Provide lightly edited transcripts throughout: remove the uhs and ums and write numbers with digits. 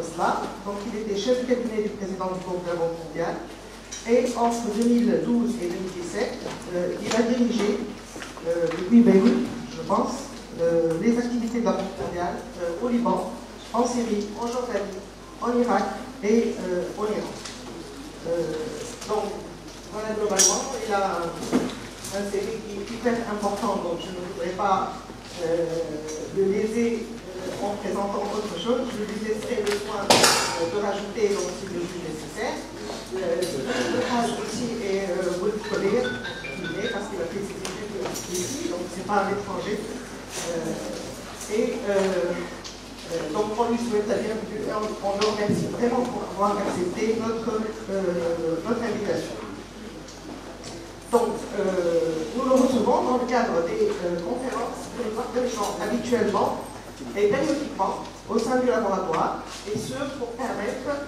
poste-là. Donc il était chef du cabinet du président du groupe de la Banque mondiale. Et entre 2012 et 2017, il a dirigé, depuis Beyrouth, je pense, les activités de la Banque mondiale au Liban, en Syrie, en Jordanie, en Irak et en Iran. Donc, voilà, globalement, il a un CV qui est hyper important, donc je ne voudrais pas le léser en présentant autre chose. Je lui laisserai le soin de rajouter, donc, si le juge nécessaire. Le page aussi est Wolf Collier, parce qu'il a fait ses études ici, donc c'est pas à l'étranger. Donc on lui souhaite la bienvenue, on le remercie vraiment pour avoir accepté notre invitation. Donc nous le recevons dans le cadre des conférences que nous organisons habituellement et périodiquement au sein du laboratoire, et ce pour permettre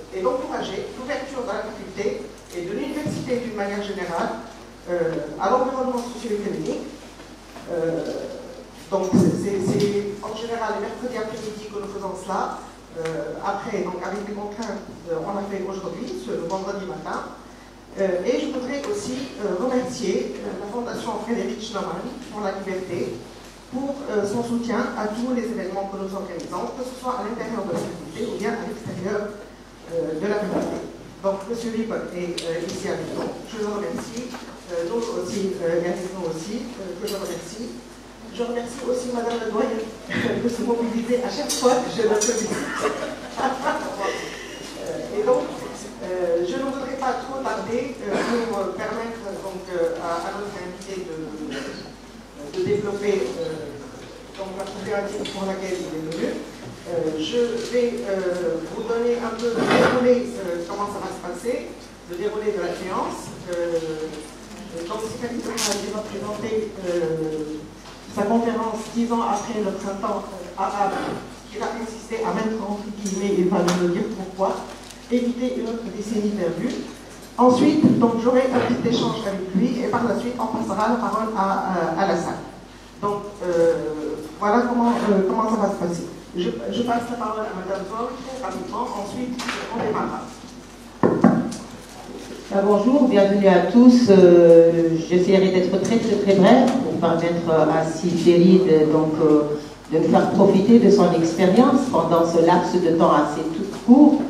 et d'encourager l'ouverture de la faculté et de l'université d'une manière générale à l'environnement socio-économique. Donc c'est en général les mercredis après-midi que nous faisons cela. Après, donc avec des contraintes, on l'a fait aujourd'hui, le vendredi matin. Et je voudrais aussi remercier la Fondation Frédéric Schneemann pour la liberté, pour son soutien à tous les événements que nous organisons, que ce soit à l'intérieur de la faculté ou bien à l'extérieur de la faculté. Donc M. Libre est ici avec nous, je le remercie. Nous aussi, nous aussi, que je remercie. Je remercie aussi Madame la doyenne de se mobiliser à chaque fois que je la sollicite. Et donc, je ne voudrais pas trop tarder pour permettre donc, à notre invité de développer donc, la problématique pour laquelle il est venu. Je vais vous donner un peu le déroulé, comment ça va se passer, le déroulé de la séance. Donc, si Khalifa va présenter sa conférence 10 ans après le printemps arabe, il a insisté à mettre entre guillemets, il va nous dire pourquoi, éviter une autre décennie perdue. Ensuite, donc j'aurai un petit échange avec lui et par la suite, on passera la parole à la salle. Donc, voilà comment ça va se passer. Je passe la parole à Madame Zoll très rapidement, ensuite on démarrera. Bonjour, bienvenue à tous. J'essaierai d'être très brève pour permettre à Sylvie de nous faire profiter de son expérience pendant ce laps de temps assez court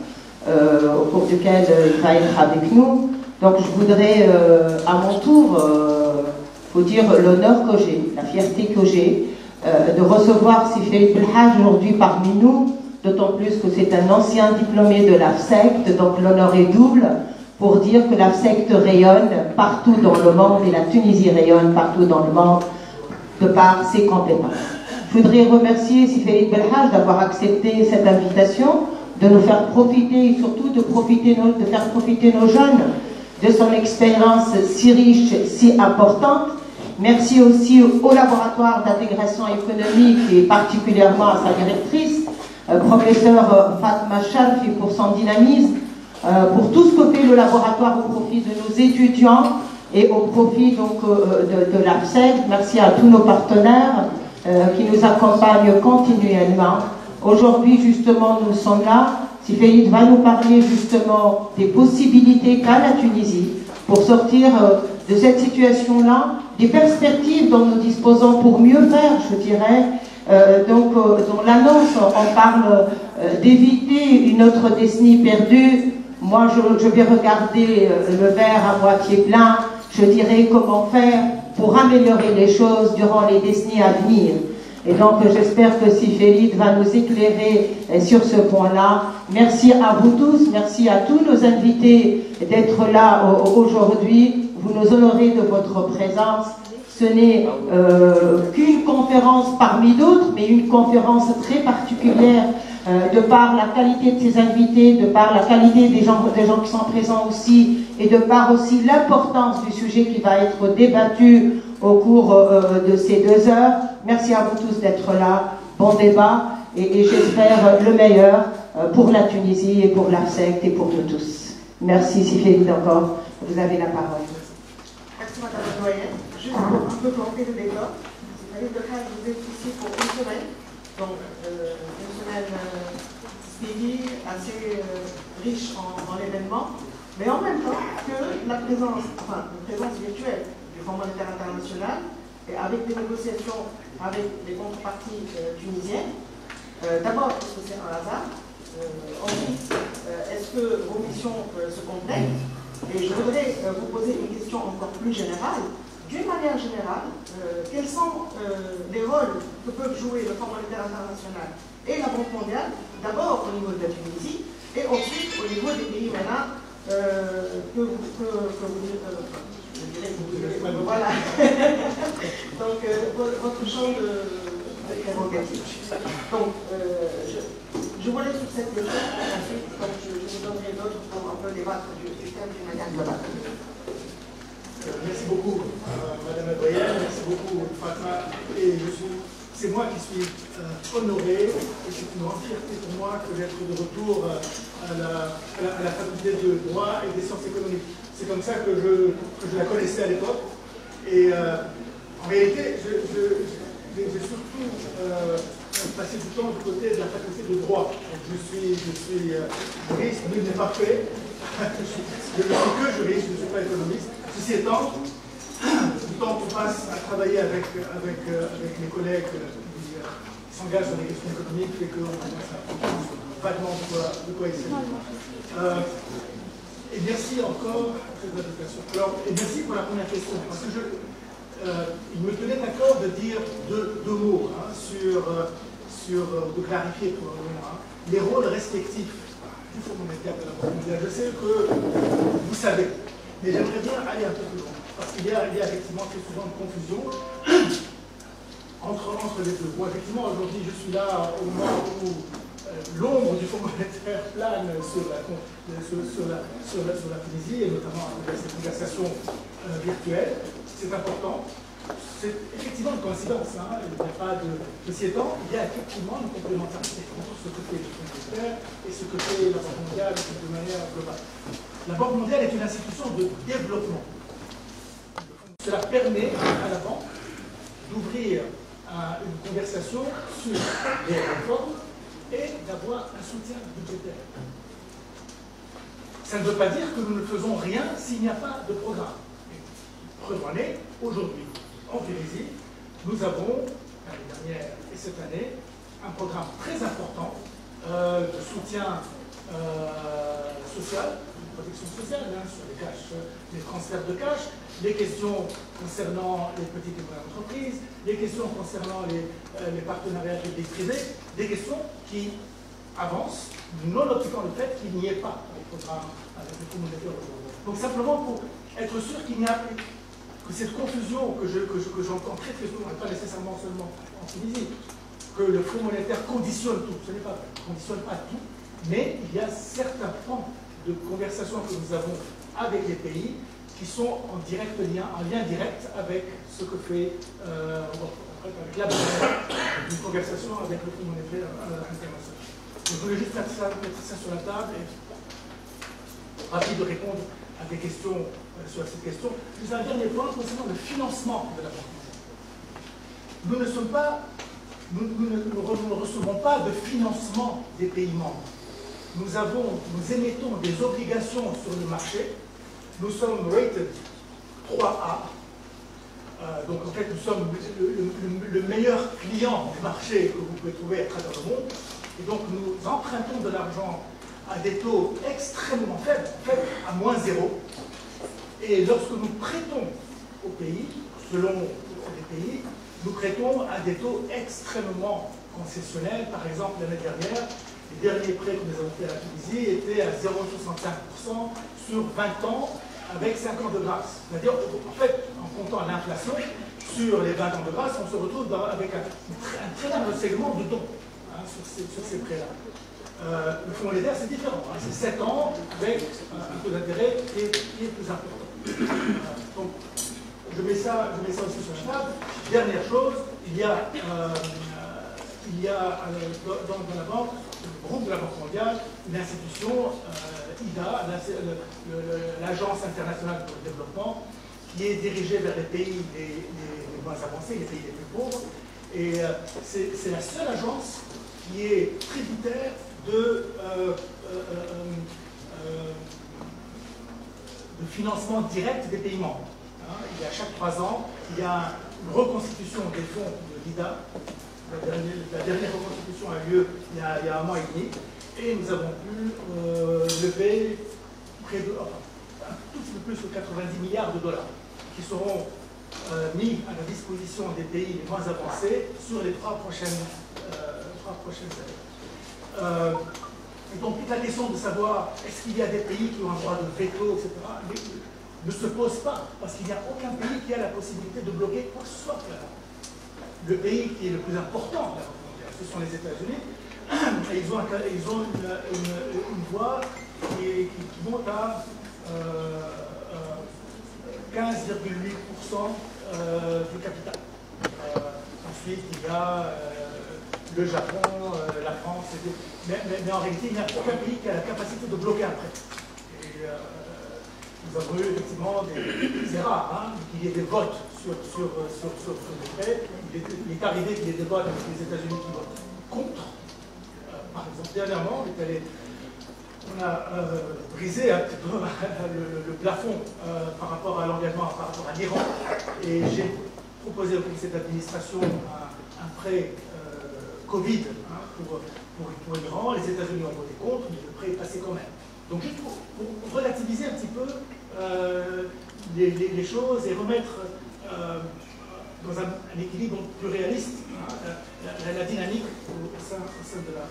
au cours duquel il va être avec nous. Donc je voudrais à mon tour vous dire l'honneur que j'ai, la fierté que j'ai de recevoir Sylvie Belhaj aujourd'hui parmi nous, d'autant plus que c'est un ancien diplômé de l'AFSECT, donc l'honneur est double, pour dire que l'AFSECT rayonne partout dans le monde et la Tunisie rayonne partout dans le monde de par ses compétences. Je voudrais remercier Sylvie Belhaj d'avoir accepté cette invitation, de nous faire profiter et surtout de faire profiter nos jeunes de son expérience si riche, si importante. Merci aussi au laboratoire d'intégration économique et particulièrement à sa directrice, professeure Fatma Chalfi, pour son dynamisme, pour tout ce que fait le laboratoire au profit de nos étudiants et au profit donc de l'AFSECT. Merci à tous nos partenaires qui nous accompagnent continuellement. Aujourd'hui, justement, nous sommes là. Sylvie va nous parler justement des possibilités qu'a la Tunisie pour sortir de cette situation-là, des perspectives dont nous disposons pour mieux faire, je dirais. Dans l'annonce, on parle d'éviter une autre décennie perdue. Moi, je vais regarder le verre à moitié plein. Je dirais comment faire pour améliorer les choses durant les décennies à venir. Et donc, j'espère que Sylvie va nous éclairer sur ce point-là. Merci à vous tous, merci à tous nos invités d'être là aujourd'hui. Vous nous honorez de votre présence. Ce n'est qu'une conférence parmi d'autres, mais une conférence très particulière de par la qualité de ses invités, de par la qualité des gens qui sont présents aussi, et de par aussi l'importance du sujet qui va être débattu au cours de ces 2 heures. Merci à vous tous d'être là. Bon débat, et j'espère le meilleur pour la Tunisie et pour l'AFSECT et pour nous tous. Merci Sylvie encore. Vous avez la parole. Merci Madame la doyenne. Juste pour un peu planter le débat, vous êtes ici pour une semaine. Donc, une semaine, après-midi assez riche en événements, mais en même temps que la présence, une présence virtuelle du Fonds monétaire international, et avec des négociations avec les contreparties tunisiennes. D'abord, est-ce que c'est un hasard? Ensuite, est-ce que vos missions se complètent? Et je voudrais vous poser une question encore plus générale. D'une manière générale, quels sont les rôles que peuvent jouer le Fonds monétaire international et la Banque mondiale, d'abord au niveau de la Tunisie, et ensuite au niveau des pays maintenant que vous direz, voilà. Donc, votre champ de prérogative. Donc, je vous laisse sur cette question, et ensuite, donc, je vous donnerai d'autres pour un peu débattre du thème d'une manière globale. Merci beaucoup, Madame la Doyenne, merci beaucoup, Fatma. Et c'est moi qui suis honoré, et c'est une grande fierté pour moi que d'être de retour à la faculté de droit et des sciences économiques. C'est comme ça que je la connaissais à l'époque. Et en réalité, j'ai surtout passé du temps du côté de la faculté de droit. Donc, je suis juriste, nul n'est parfait. Je ne suis que juriste, je ne suis pas économiste. Ceci étant, du temps qu'on passe à travailler avec mes collègues qui s'engagent dans les questions économiques et qu'on commence à comprendre vaguement de quoi il s'agit. Et merci encore pour cette invitation. Alors, et merci pour la première question, parce que il me tenait à cœur de dire deux mots de clarifier pour le moment, les rôles respectifs du Fonds monétaire de la Banque mondiale. Je sais que vous savez, mais j'aimerais bien aller un peu plus loin, parce qu'il y a effectivement très souvent de confusion entre les deux. Bon, effectivement, aujourd'hui, je suis là au moment où l'ombre du Fonds monétaire plane sur la Tunisie, et notamment avec cette conversation virtuelle. C'est important. C'est effectivement une coïncidence, hein. Il n'y a pas de... Ceci étant, il y a effectivement une complémentarité entre ce que fait le Fonds monétaire et ce que fait la Banque mondiale de manière globale. La Banque mondiale est une institution de développement. Cela permet à la banque d'ouvrir une conversation sur les réformes et d'avoir un soutien budgétaire. Ça ne veut pas dire que nous ne faisons rien s'il n'y a pas de programme. Preuve en est, aujourd'hui, en Tunisie, nous avons, l'année dernière et cette année, un programme très important de soutien social, de protection sociale, hein, sur les cash, les transferts de cash, les questions concernant les petites et moyennes entreprises, les questions concernant les partenariats publics-privés, des questions qui avancent, nonobstant le fait qu'il n'y ait pas de programme avec le Fonds monétaire aujourd'hui. Donc simplement pour être sûr qu'il n'y a que cette confusion que j'entends très souvent, et pas nécessairement seulement en Tunisie, que le Fonds monétaire conditionne tout. Ce n'est pas vrai, il ne conditionne pas tout, mais il y a certains points de conversation que nous avons avec les pays qui sont en lien direct avec ce que fait avec la base d'une conversation avec le Fonds monétaire international. Donc, je voulais juste mettre ça sur la table et rapide de répondre à des questions sur cette question. Juste un dernier point concernant le financement de la Banque mondiale. Nous ne recevons pas de financement des pays membres. Nous émettons des obligations sur le marché. Nous sommes rated 3A. Donc en fait, nous sommes le meilleur client du marché que vous pouvez trouver à travers le monde. Et donc nous empruntons de l'argent à des taux extrêmement faibles, en fait à -0. Et lorsque nous prêtons aux pays, selon les pays, nous prêtons à des taux extrêmement concessionnels. Par exemple, l'année dernière, les derniers prêts que nous avons fait à la Tunisie étaient à 0,65% sur 20 ans avec 5 ans de grâce. C'est-à-dire, en fait, en comptant l'inflation, sur les 20 ans de grâce, on se retrouve avec un très large segment de dons sur ces prêts-là. Le Fonds monétaire, c'est différent. Hein. C'est 7 ans avec un taux d'intérêt qui est plus important. Donc, je mets ça aussi sur la table. Dernière chose, il y a dans la banque, le groupe de la Banque mondiale, une institution, IDA, l'Agence internationale pour le développement, qui est dirigée vers les pays les moins avancés, les pays les plus pauvres. Et c'est la seule agence qui est tributaire de financement direct des pays membres. Hein, il y a chaque 3 ans, il y a une reconstitution des fonds de l'IDA. La dernière reconstitution a lieu il y a 1 mois et demi. Et nous avons pu lever près de, un tout petit peu plus de 90 milliards de dollars qui seront mis à la disposition des pays les moins avancés sur les 3 prochaines années. Et donc toute la question de savoir est-ce qu'il y a des pays qui ont un droit de veto, etc., ne se pose pas, parce qu'il n'y a aucun pays qui a la possibilité de bloquer quoi que ce soit. Le pays qui est le plus important, ce sont les États-Unis, et ils ont une voie qui monte à 15,8% du capital. Ensuite, il y a le Japon, la France, mais en réalité, il n'y a aucun pays qui a la capacité de bloquer après. Et, nous avons eu effectivement c'est rare hein, qu'il y ait des votes sur le prêt. Il est arrivé qu'il y ait des votes avec les États-Unis qui votent contre. Par exemple, dernièrement, on a brisé un petit peu le plafond par rapport à l'engagement, par rapport à l'Iran. Et j'ai proposé au de cette administration un prêt Covid hein, pour l'Iran. Les États-Unis ont voté contre, mais le prêt est passé quand même. Donc, juste pour relativiser un petit peu les choses et remettre dans un équilibre plus réaliste hein, la dynamique au sein de la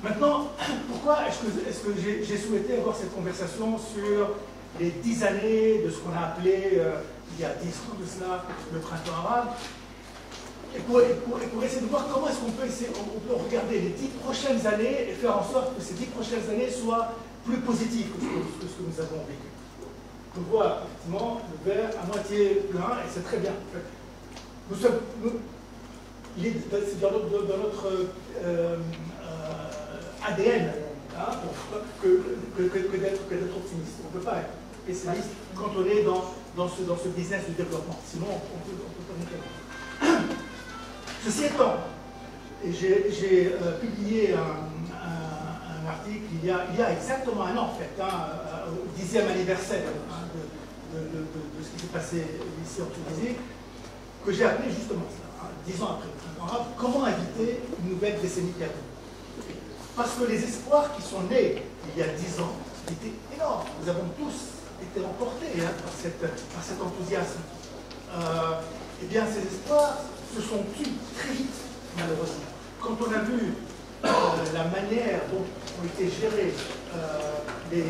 Maintenant, pourquoi est-ce que j'ai souhaité avoir cette conversation sur les 10 années de ce qu'on a appelé, il y a 10 ans de cela, le printemps arabe, et pour essayer de voir comment est-ce qu'on peut regarder les 10 prochaines années et faire en sorte que ces 10 prochaines années soient plus positives que ce que nous avons vécu. On voit effectivement le verre à moitié plein, et c'est très bien. C'est dans notre ADN hein, que d'être optimiste. On ne peut pas être pessimiste quand on est dans ce business du développement. Sinon, on peut pas monter. Ceci étant, j'ai publié un article il y a exactement 1 an, en fait, hein, au 10e anniversaire hein, de ce qui s'est passé ici en Tunisie, que j'ai appelé justement ça, hein, 10 ans après. Comment éviter une nouvelle décennie perdue? Parce que les espoirs qui sont nés il y a 10 ans étaient énormes. Nous avons tous été emportés hein, par cet enthousiasme. Eh bien, ces espoirs se sont tus très vite, malheureusement. Quand on a vu la manière dont ont été gérées les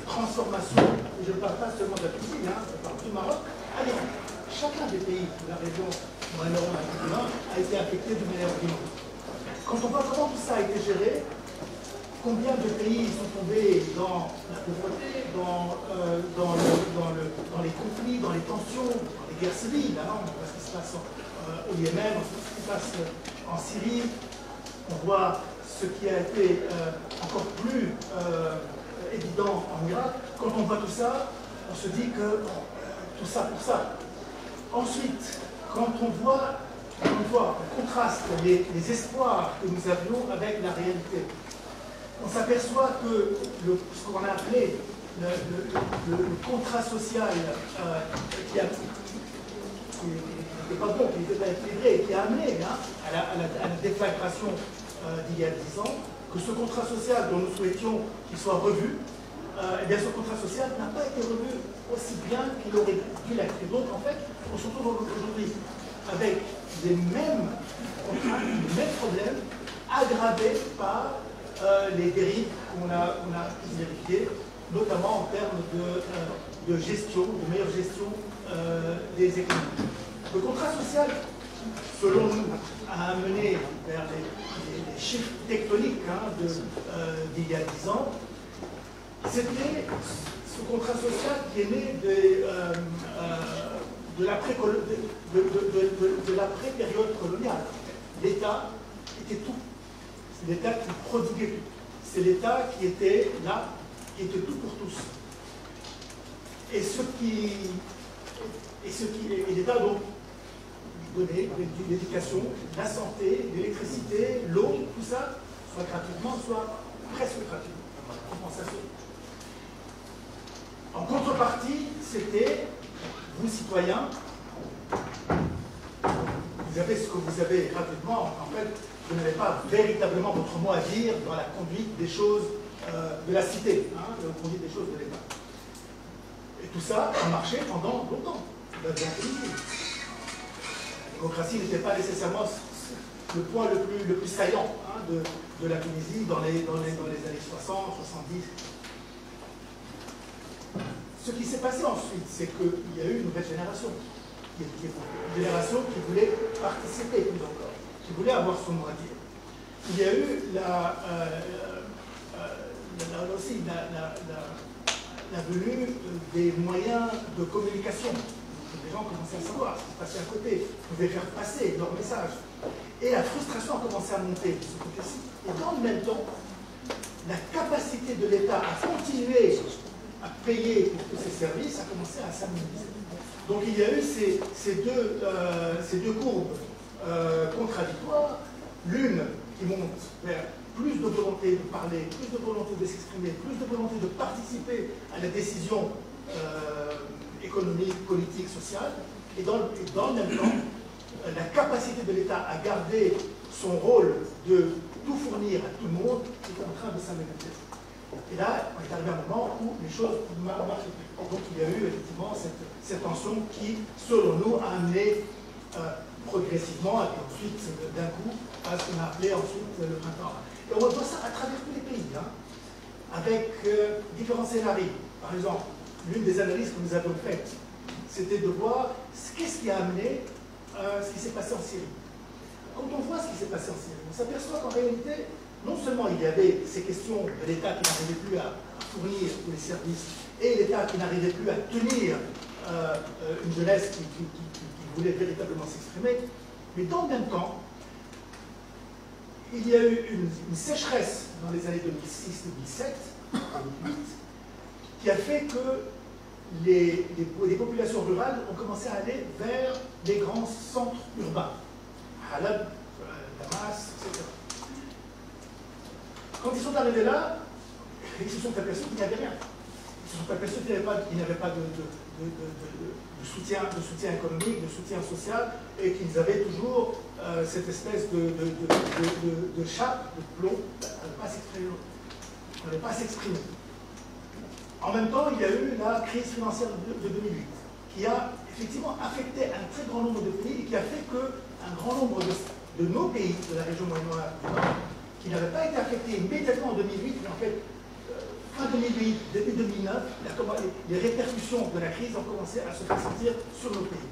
transformations, et je ne parle pas seulement de la Tunisie, hein, je parle du Maroc, à l'Iran. Chacun des pays de la région Moyen-Orient a été affecté d'une manière ou d'une autre. Quand on voit comment tout ça a été géré, combien de pays sont tombés dans la pauvreté, dans les conflits, dans les tensions, dans les guerres civiles, hein, on voit ce qui se passe au Yémen, on voit ce qui se passe en Syrie, on voit ce qui a été encore plus évident en Irak. Quand on voit tout ça, on se dit que tout ça pour ça. Ensuite, quand on voit, on contraste les espoirs que nous avions avec la réalité, on s'aperçoit que ce qu'on a appelé le contrat social qui n'était pas bon, qui n'était pas équilibré, qui a amené hein, à la déflagration d'il y a 10 ans, que ce contrat social dont nous souhaitions qu'il soit revu, eh bien ce contrat social n'a pas été revu aussi bien qu'il aurait dû l'être. Et donc en fait, on se retrouve aujourd'hui avec les mêmes contraintes, les mêmes problèmes, aggravés par les dérives qu'on a vérifiées, notamment en termes de gestion, de meilleure gestion des économies. Le contrat social, selon nous, a amené vers les chiffres tectoniques hein, d'il y a 10 ans. C'était ce contrat social qui est né de l'après-période coloniale. L'État était tout. C'est l'État qui prodiguait tout. C'est l'État qui était là, qui était tout pour tous. Et l'État donc donnait l'éducation, la santé, l'électricité, l'eau, tout ça, soit gratuitement, soit presque gratuitement. Compensation. En contrepartie, c'était, vous citoyens, vous avez ce que vous avez gratuitement. En fait, vous n'avez pas véritablement votre mot à dire dans la conduite des choses de la cité, la conduite des choses de l'État. Et tout ça a marché pendant longtemps. La démocratie n'était pas nécessairement le point le plus saillant de la Tunisie dans les années 60, 70. Ce qui s'est passé ensuite, c'est qu'il y a eu une nouvelle génération. Une génération qui voulait participer plus encore, qui voulait avoir son mot à dire. Il y a eu aussi la venue des moyens de communication. Les gens commençaient à savoir ce qui se passait à côté, pouvaient faire passer leur message. Et la frustration a commencé à monter de ce côté-ci. Et dans le même temps, la capacité de l'État à continuer à payer pour tous ces services a commencé à s'amenuiser. Donc il y a eu ces deux courbes contradictoires, l'une qui monte vers plus de volonté de parler, plus de volonté de s'exprimer, plus de volonté de participer à la décision économique, politique, sociale, et dans le même temps, la capacité de l'État à garder son rôle de tout fournir à tout le monde est en train de s'améliorer. Et là, on est arrivé à un moment où les choses marchent plus. Donc il y a eu effectivement cette tension qui, selon nous, a amené progressivement, et puis ensuite, d'un coup, à ce qu'on a appelé ensuite le printemps arabe. Et on voit ça à travers tous les pays, avec différents scénarios. Par exemple, l'une des analyses que nous avons faites, c'était de voir qu'est-ce qui a amené ce qui s'est passé en Syrie. Quand on voit ce qui s'est passé en Syrie, on s'aperçoit qu'en réalité, non seulement il y avait ces questions de l'État qui n'arrivait plus à fournir tous les services, et l'État qui n'arrivait plus à tenir une jeunesse qui voulait véritablement s'exprimer, mais dans le même temps, il y a eu une sécheresse dans les années 2006, 2007, 2008, qui a fait que les populations rurales ont commencé à aller vers les grands centres urbains, Halab, Damas, etc. Quand ils sont arrivés là, ils se sont aperçus qu'il n'y avait rien. Ils se sont aperçus qu'il n'y avait pas de soutien économique, de soutien social, et qu'ils avaient toujours cette espèce de chape, de plomb, on n'allait pas s'exprimer. En même temps, il y a eu la crise financière de 2008, qui a effectivement affecté un très grand nombre de pays et qui a fait qu'un grand nombre de nos pays de la région Moyen-Orient, qui n'avaient pas été affectés immédiatement en 2008, mais en fait, fin 2008, début 2009, les répercussions de la crise ont commencé à se faire sentir sur nos pays.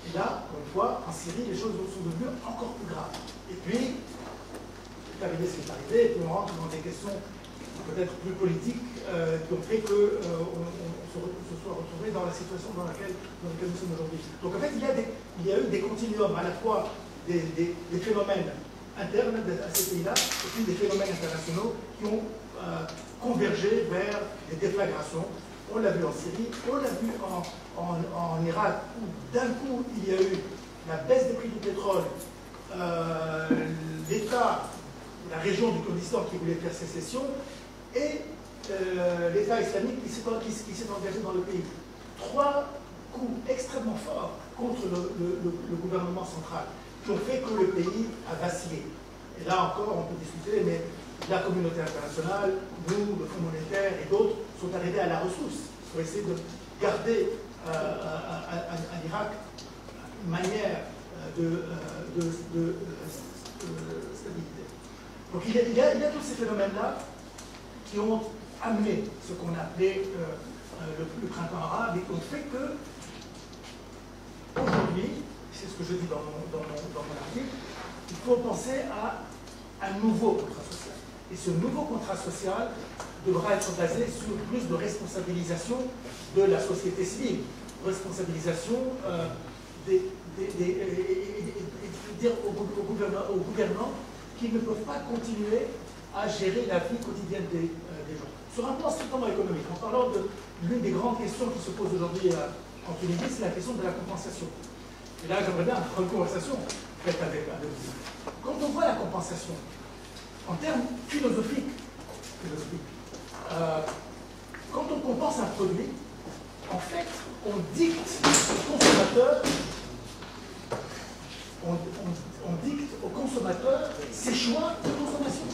Et là, encore une fois, en Syrie, les choses sont devenues encore plus graves. Et puis, c'est arrivé ce qui est arrivé, et puis on rentre dans des questions peut-être plus politiques qui ont fait qu'on se soit retrouvé dans la situation dans laquelle nous sommes aujourd'hui. Donc en fait, il y a eu des continuums, à la fois des phénomènes internes à ces pays-là, et puis des phénomènes internationaux qui ont convergé vers des déflagrations. On l'a vu en Syrie, on l'a vu en Irak, où d'un coup, il y a eu la baisse des prix du pétrole, l'État, la région du Kurdistan qui voulait faire sécession, et l'État islamique qui s'est engagé dans le pays. Trois coups extrêmement forts contre le gouvernement central, qui ont fait que le pays a vacillé. Et là encore, on peut discuter, mais la communauté internationale, nous, le Fonds monétaire et d'autres, sont arrivés à la ressource pour essayer de garder à l'Irak une manière de stabilité. Donc il y a tous ces phénomènes-là qui ont amené ce qu'on a appelé le printemps arabe et qui ont fait que, aujourd'hui, c'est ce que je dis dans mon article, il faut penser à un nouveau contrat social. Et ce nouveau contrat social devra être basé sur plus de responsabilisation de la société civile, responsabilisation dire aux gouvernants qu'ils ne peuvent pas continuer à gérer la vie quotidienne des gens. Sur un plan strictement économique, en parlant de l'une des grandes questions qui se posent aujourd'hui en Tunisie, c'est la question de la compensation. Et là, j'aimerais bien avoir une conversation faite avec vous. Quand on voit la compensation, en termes philosophiques, quand on compense lance un produit, en fait, on dicte au consommateur, on dicte au consommateur ses choix de consommation.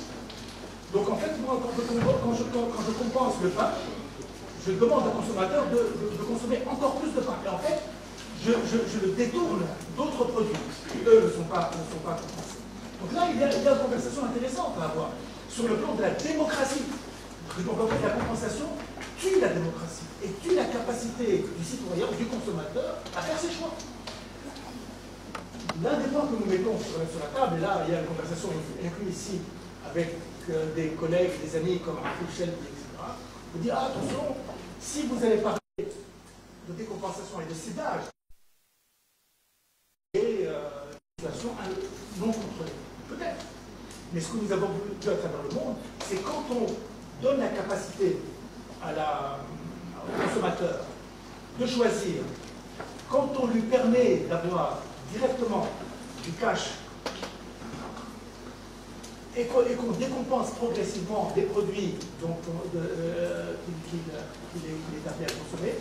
Donc en fait, moi, quand je compense le pain, je demande au consommateur de consommer encore plus de pain. Et en fait, je le détourne d'autres produits qui, eux, ne sont pas compensés. Donc là, il y a une conversation intéressante à avoir sur le plan de la démocratie. Donc en fait, la compensation tue la démocratie et tue la capacité du citoyen ou du consommateur à faire ses choix. L'un des points que nous mettons sur la table, et là, il y a une conversation inclue ici avec des collègues, des amis comme Arthur Schelp, etc., vous dire, ah, attention, si vous allez parler de décompensation et de cédage, et situation non contrôlée, peut-être. Mais ce que nous avons vu à travers le monde, c'est quand on donne la capacité au consommateur de choisir, quand on lui permet d'avoir directement du cash et qu'on décompense progressivement des produits qu'il est appelé à consommer,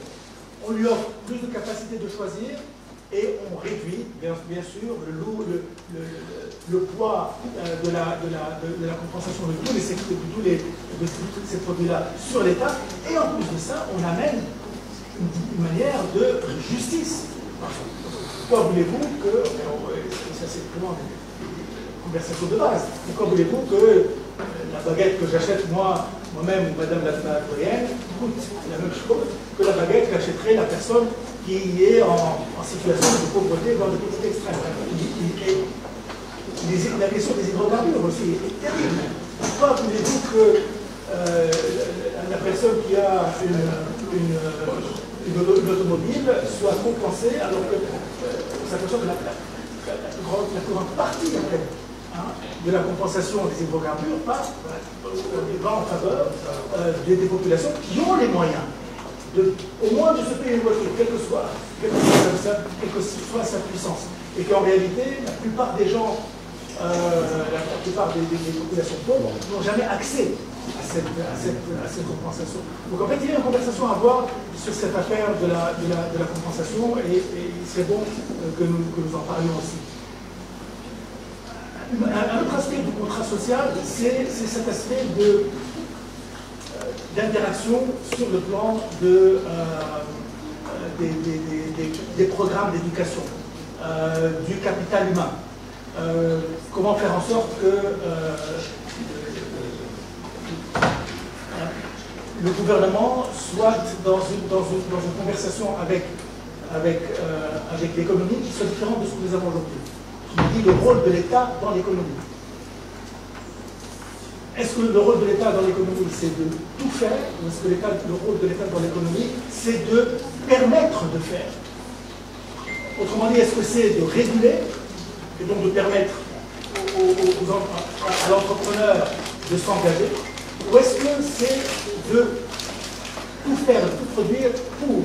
on lui offre plus de capacité de choisir et on réduit bien sûr le poids de la compensation de tous ces produits-là sur l'État. Et en plus de ça, on amène une manière de justice. Pourquoi voulez-vous que, ça c'est vraiment une conversation de base, pourquoi voulez-vous que la baguette que j'achète moi-même ou madame la doyenne coûte la même chose que la baguette qu'achèterait la personne qui est en situation de pauvreté dans le petit extrême. La question des hydrocarbures aussi est terrible. Pourquoi voulez-vous que la personne qui a une automobile soit compensée alors que on s'aperçoit que la plus grande partie en fait, de la compensation des hydrocarbures va en faveur des populations qui ont les moyens au moins de se payer une voiture, quelle que soit sa puissance. Et qu'en réalité, la plupart des gens, la plupart des populations pauvres n'ont jamais accès à cette compensation. Donc en fait, il y a une conversation à avoir sur cette affaire de la compensation et il serait bon que nous en parlions aussi. Un autre aspect du contrat social, c'est cet aspect d'interaction sur le plan des programmes d'éducation, du capital humain. Comment faire en sorte que le gouvernement soit dans une conversation avec l'économie qui soit différente de ce que nous avons aujourd'hui, qui dit le rôle de l'État dans l'économie. Est-ce que le rôle de l'État dans l'économie, c'est de tout faire, ou est-ce que le rôle de l'État dans l'économie, c'est de permettre de faire? Autrement dit, est-ce que c'est de réguler, et donc de permettre à l'entrepreneur de s'engager, ou est-ce que c'est de tout faire, de tout produire pour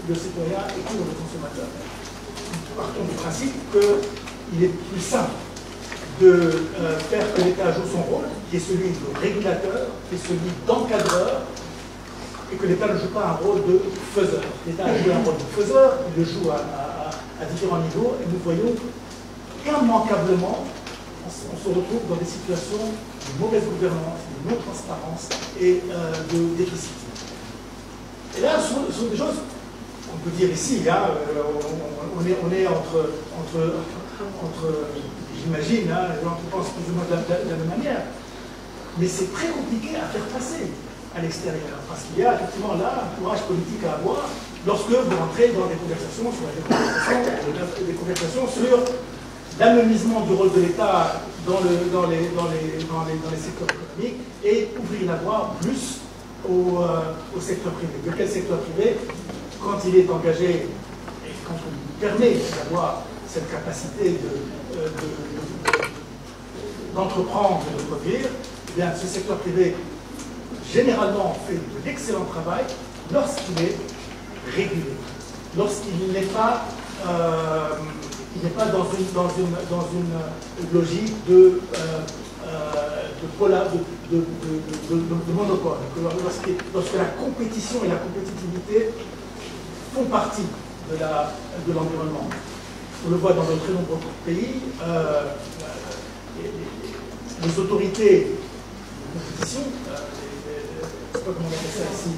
le citoyen et pour le consommateur? Partons du principe qu'il est plus simple de faire que l'État joue son rôle, qui est celui de régulateur, qui est celui d'encadreur, et que l'État ne joue pas un rôle de faiseur. L'État a joué un rôle de faiseur, il le joue à différents niveaux, et nous voyons qu'immanquablement, on se retrouve dans des situations de mauvaise gouvernance, de non-transparence et de déficit. Et là, ce sont des choses qu'on peut dire ici, on est entre j'imagine, on pense plus ou moins de la même manière, mais c'est très compliqué à faire passer à l'extérieur, parce qu'il y a effectivement là un courage politique à avoir lorsque vous rentrez dans des conversations sur l'amenuisement du rôle de l'État dans les secteurs économiques et ouvrir la voie plus au secteur privé. De quel secteur privé, quand il est engagé et quand on lui permet d'avoir cette capacité d'entreprendre et de produire, eh bien, ce secteur privé généralement fait de l'excellent travail lorsqu'il est régulé, lorsqu'il n'est pas dans une logique de de monopole, lorsque la compétition et la compétitivité font partie de l'environnement. On le voit dans de très nombreux pays, les autorités de compétition, je ne sais pas comment on appelle ça ici,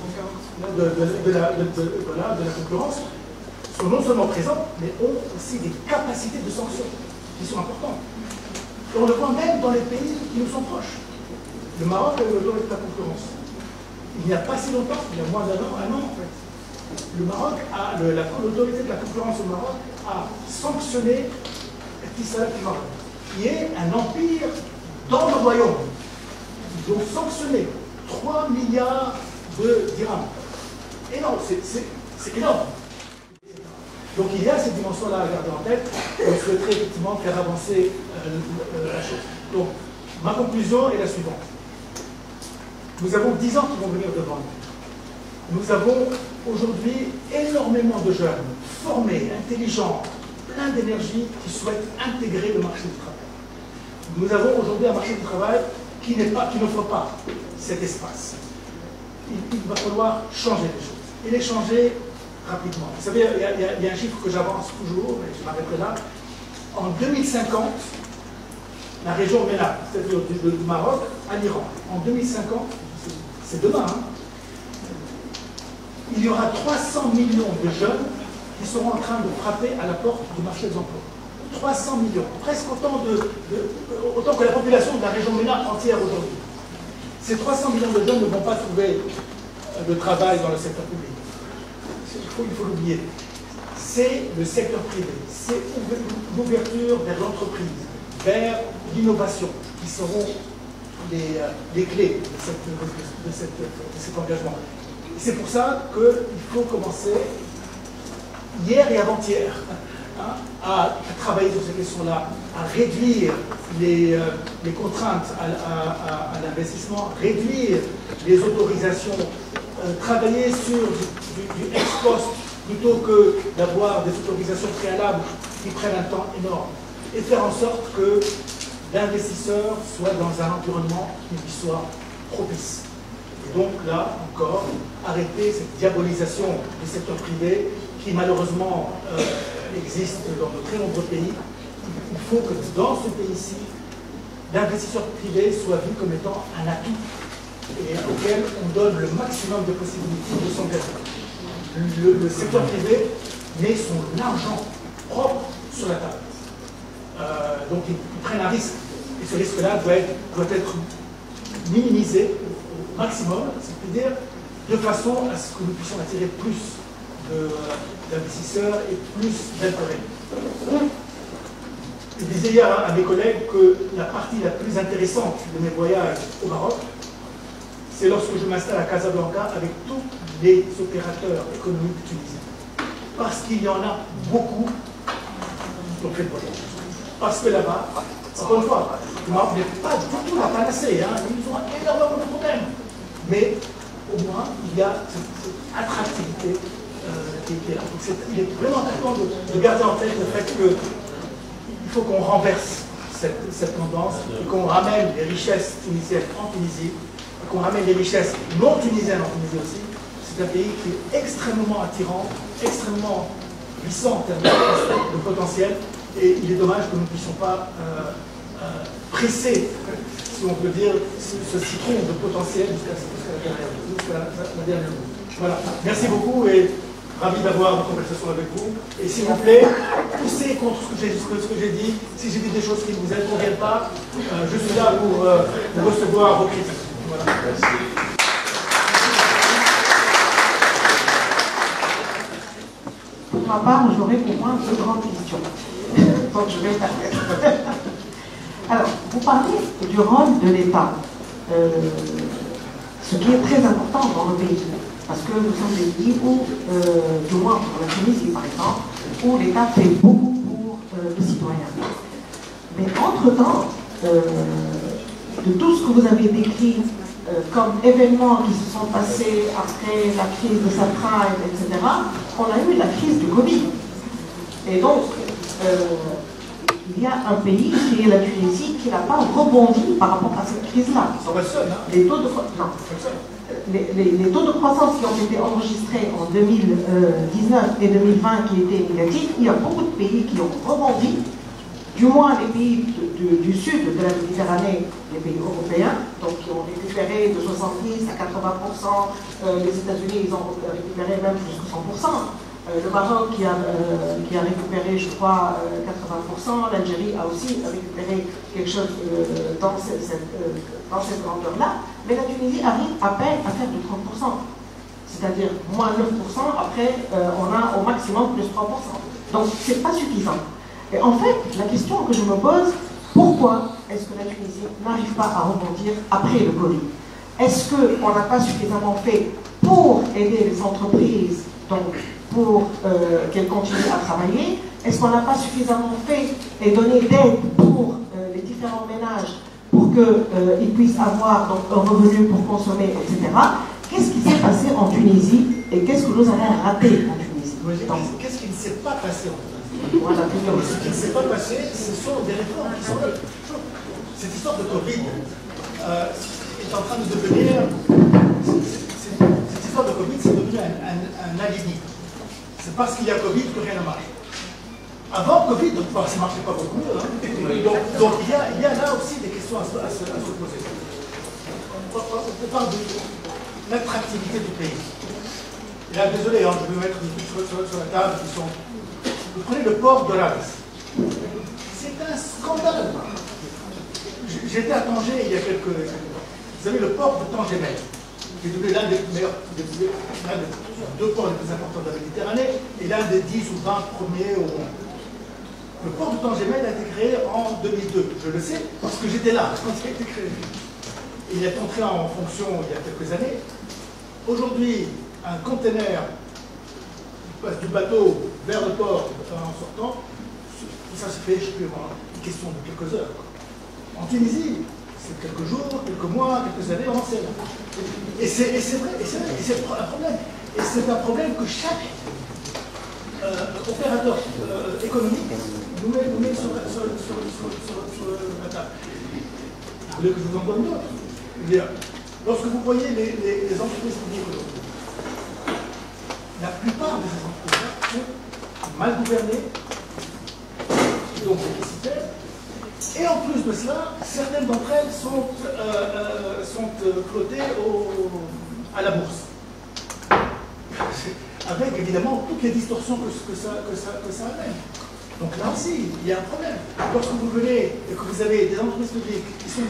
de la concurrence, sont non seulement présents, mais ont aussi des capacités de sanction qui sont importantes. Et on le voit même dans les pays qui nous sont proches. Le Maroc a l'autorité de la concurrence. Il n'y a pas si longtemps, il y a moins d'un an en fait. Le Maroc a, l'autorité de la concurrence au Maroc a sanctionné Etisalat du Maroc, qui est un empire dans le royaume. Ils ont sanctionné 3 milliards de dirhams. Énorme, c'est énorme. Donc il y a cette dimension-là à garder en tête, et on souhaiterait effectivement faire avancer la chose. Donc, ma conclusion est la suivante. Nous avons 10 ans qui vont venir devant nous. Nous avons aujourd'hui énormément de jeunes, formés, intelligents, pleins d'énergie, qui souhaitent intégrer le marché du travail. Nous avons aujourd'hui un marché du travail qui n'offre pas cet espace. Il va falloir changer les choses, et les changer rapidement. Vous savez, il y a un chiffre que j'avance toujours, et je m'arrêterai là. En 2050, la région MENA, c'est-à-dire du Maroc à l'Iran, en 2050, c'est demain, hein, il y aura 300 millions de jeunes qui seront en train de frapper à la porte du marché des emplois. 300 millions, presque autant que la population de la région MENA entière aujourd'hui. Ces 300 millions de jeunes ne vont pas trouver de travail dans le secteur public. Il faut l'oublier. C'est le secteur privé, c'est l'ouverture vers l'entreprise, vers l'innovation, qui seront les clés de cet engagement. C'est pour ça qu'il faut commencer, hier et avant-hier, hein, à travailler sur ces questions-là, à réduire les contraintes à l'investissement, réduire les autorisations, travailler sur du ex-post plutôt que d'avoir des autorisations préalables qui prennent un temps énorme, et faire en sorte que l'investisseur soit dans un environnement qui lui soit propice. Et donc là encore, arrêter cette diabolisation du secteur privé qui malheureusement existe dans de très nombreux pays. Il faut que dans ce pays-ci, l'investisseur privé soit vu comme étant un atout et auquel on donne le maximum de possibilités de s'engager. Le secteur privé met son argent propre sur la table. Donc ils prennent un risque. Et ce risque-là doit être minimisé au maximum, si je puis dire, de façon à ce que nous puissions attirer plus d'investisseurs et plus d'intérêt. Je disais hier à mes collègues que la partie la plus intéressante de mes voyages au Maroc, c'est lorsque je m'installe à Casablanca avec tous les opérateurs économiques tunisiens. Parce qu'il y en a beaucoup qui ont fait le voyage. Parce que là-bas, encore une fois, le Maroc n'est pas du tout la panacée, hein. Ils ont énormément de problèmes. Mais au moins, il y a cette attractivité qui est là. Donc il est vraiment important de garder en tête le fait qu'il faut qu'on renverse cette tendance et qu'on ramène les richesses tunisiennes en Tunisie, et qu'on ramène les richesses non tunisiennes en Tunisie aussi. C'est un pays qui est extrêmement attirant, extrêmement puissant en termes de potentiel, et il est dommage que nous ne puissions pas presser, si on peut dire, ce citron de potentiel jusqu'à la dernière minute. Voilà. Merci beaucoup et ravi d'avoir une conversation avec vous. Et s'il vous plaît, poussez contre ce que j'ai dit. Si j'ai dit des choses qui ne vous conviennent pas, je suis là pour recevoir vos critiques. Voilà. Merci. Pour ma part, j'aurais pour moi deux grandes questions. Donc je vais t'arrêter. Alors, vous parlez du rôle de l'État, ce qui est très important dans le pays. Parce que nous sommes des pays où, du moins pour la Tunisie par exemple, où l'État fait beaucoup pour le citoyen. Mais entre-temps, de tout ce que vous avez décrit comme événements qui se sont passés après la crise de subprime, etc., on a eu la crise du Covid. Et donc, il y a un pays qui est la Tunisie qui n'a pas rebondi par rapport à cette crise-là. Les taux de croissance qui ont été enregistrés en 2019 et 2020 qui étaient négatifs, il y a beaucoup de pays qui ont rebondi, du moins les pays du sud de la Méditerranée, les pays européens, donc qui ont récupéré de 70 à 80%, les États-Unis ils ont récupéré même jusqu'à 100%. Le Maroc qui a récupéré, je crois, 80%, l'Algérie a aussi récupéré quelque chose dans cette grandeur-là, mais la Tunisie arrive à peine à faire du 30%, c'est-à-dire moins 9%, après on a au maximum plus 3%. Donc c'est pas suffisant. Et en fait, la question que je me pose, pourquoi est-ce que la Tunisie n'arrive pas à rebondir après le Covid? Est-ce qu'on n'a pas suffisamment fait pour aider les entreprises, donc pour qu'elles continuent à travailler? Est-ce qu'on n'a pas suffisamment fait et donné d'aide pour les différents ménages pour qu'ils puissent avoir donc, un revenu pour consommer, etc. Qu'est-ce qui s'est passé en Tunisie et qu'est-ce que nous avons raté en Tunisie? Qu'est-ce qui ne s'est pas passé en Tunisie? Voilà, ce qui ne s'est pas passé, ce sont des réformes qui sont là. Cette histoire de Covid est en train de devenir... Cette histoire de Covid, c'est devenu un alibi. C'est parce qu'il y a Covid que rien ne marche. Avant Covid, ça ne marchait pas beaucoup. Hein. Donc il y a là aussi des questions à se poser. On parle de l'attractivité du pays. Et là, désolé, hein, je vais mettre sur la table qui sont... Vous prenez le port de Ras. C'est un scandale. J'étais à Tanger il y a quelques... Vous savez, le port de Tanger-Mer, qui est devenu l'un des meilleurs, l'un des deux ports les plus importants de la Méditerranée, et l'un des 10 ou 20 premiers au monde. Le port de Tanger-Mer a été créé en 2002. Je le sais, parce que j'étais là quand il a été créé. Il est entré en fonction il y a quelques années. Aujourd'hui, un conteneur passe du bateau vers le port en sortant, ça se fait, je sais plus, une question de quelques heures. En Tunisie, c'est quelques jours, quelques mois, quelques années, on en sait. Et c'est vrai, et c'est un problème. Et c'est un problème que chaque opérateur économique nous met sur la table. Vous voulez que je vous en donne d'autres? Lorsque vous voyez les entreprises publiques, la plupart de ces entreprises sont mal gouvernées, donc déficitaires, et en plus de cela, certaines d'entre elles sont cotées à la bourse. Avec évidemment toutes les distorsions que ça amène. Donc là aussi, il y a un problème. Lorsque vous venez et que vous avez des entreprises publiques qui sont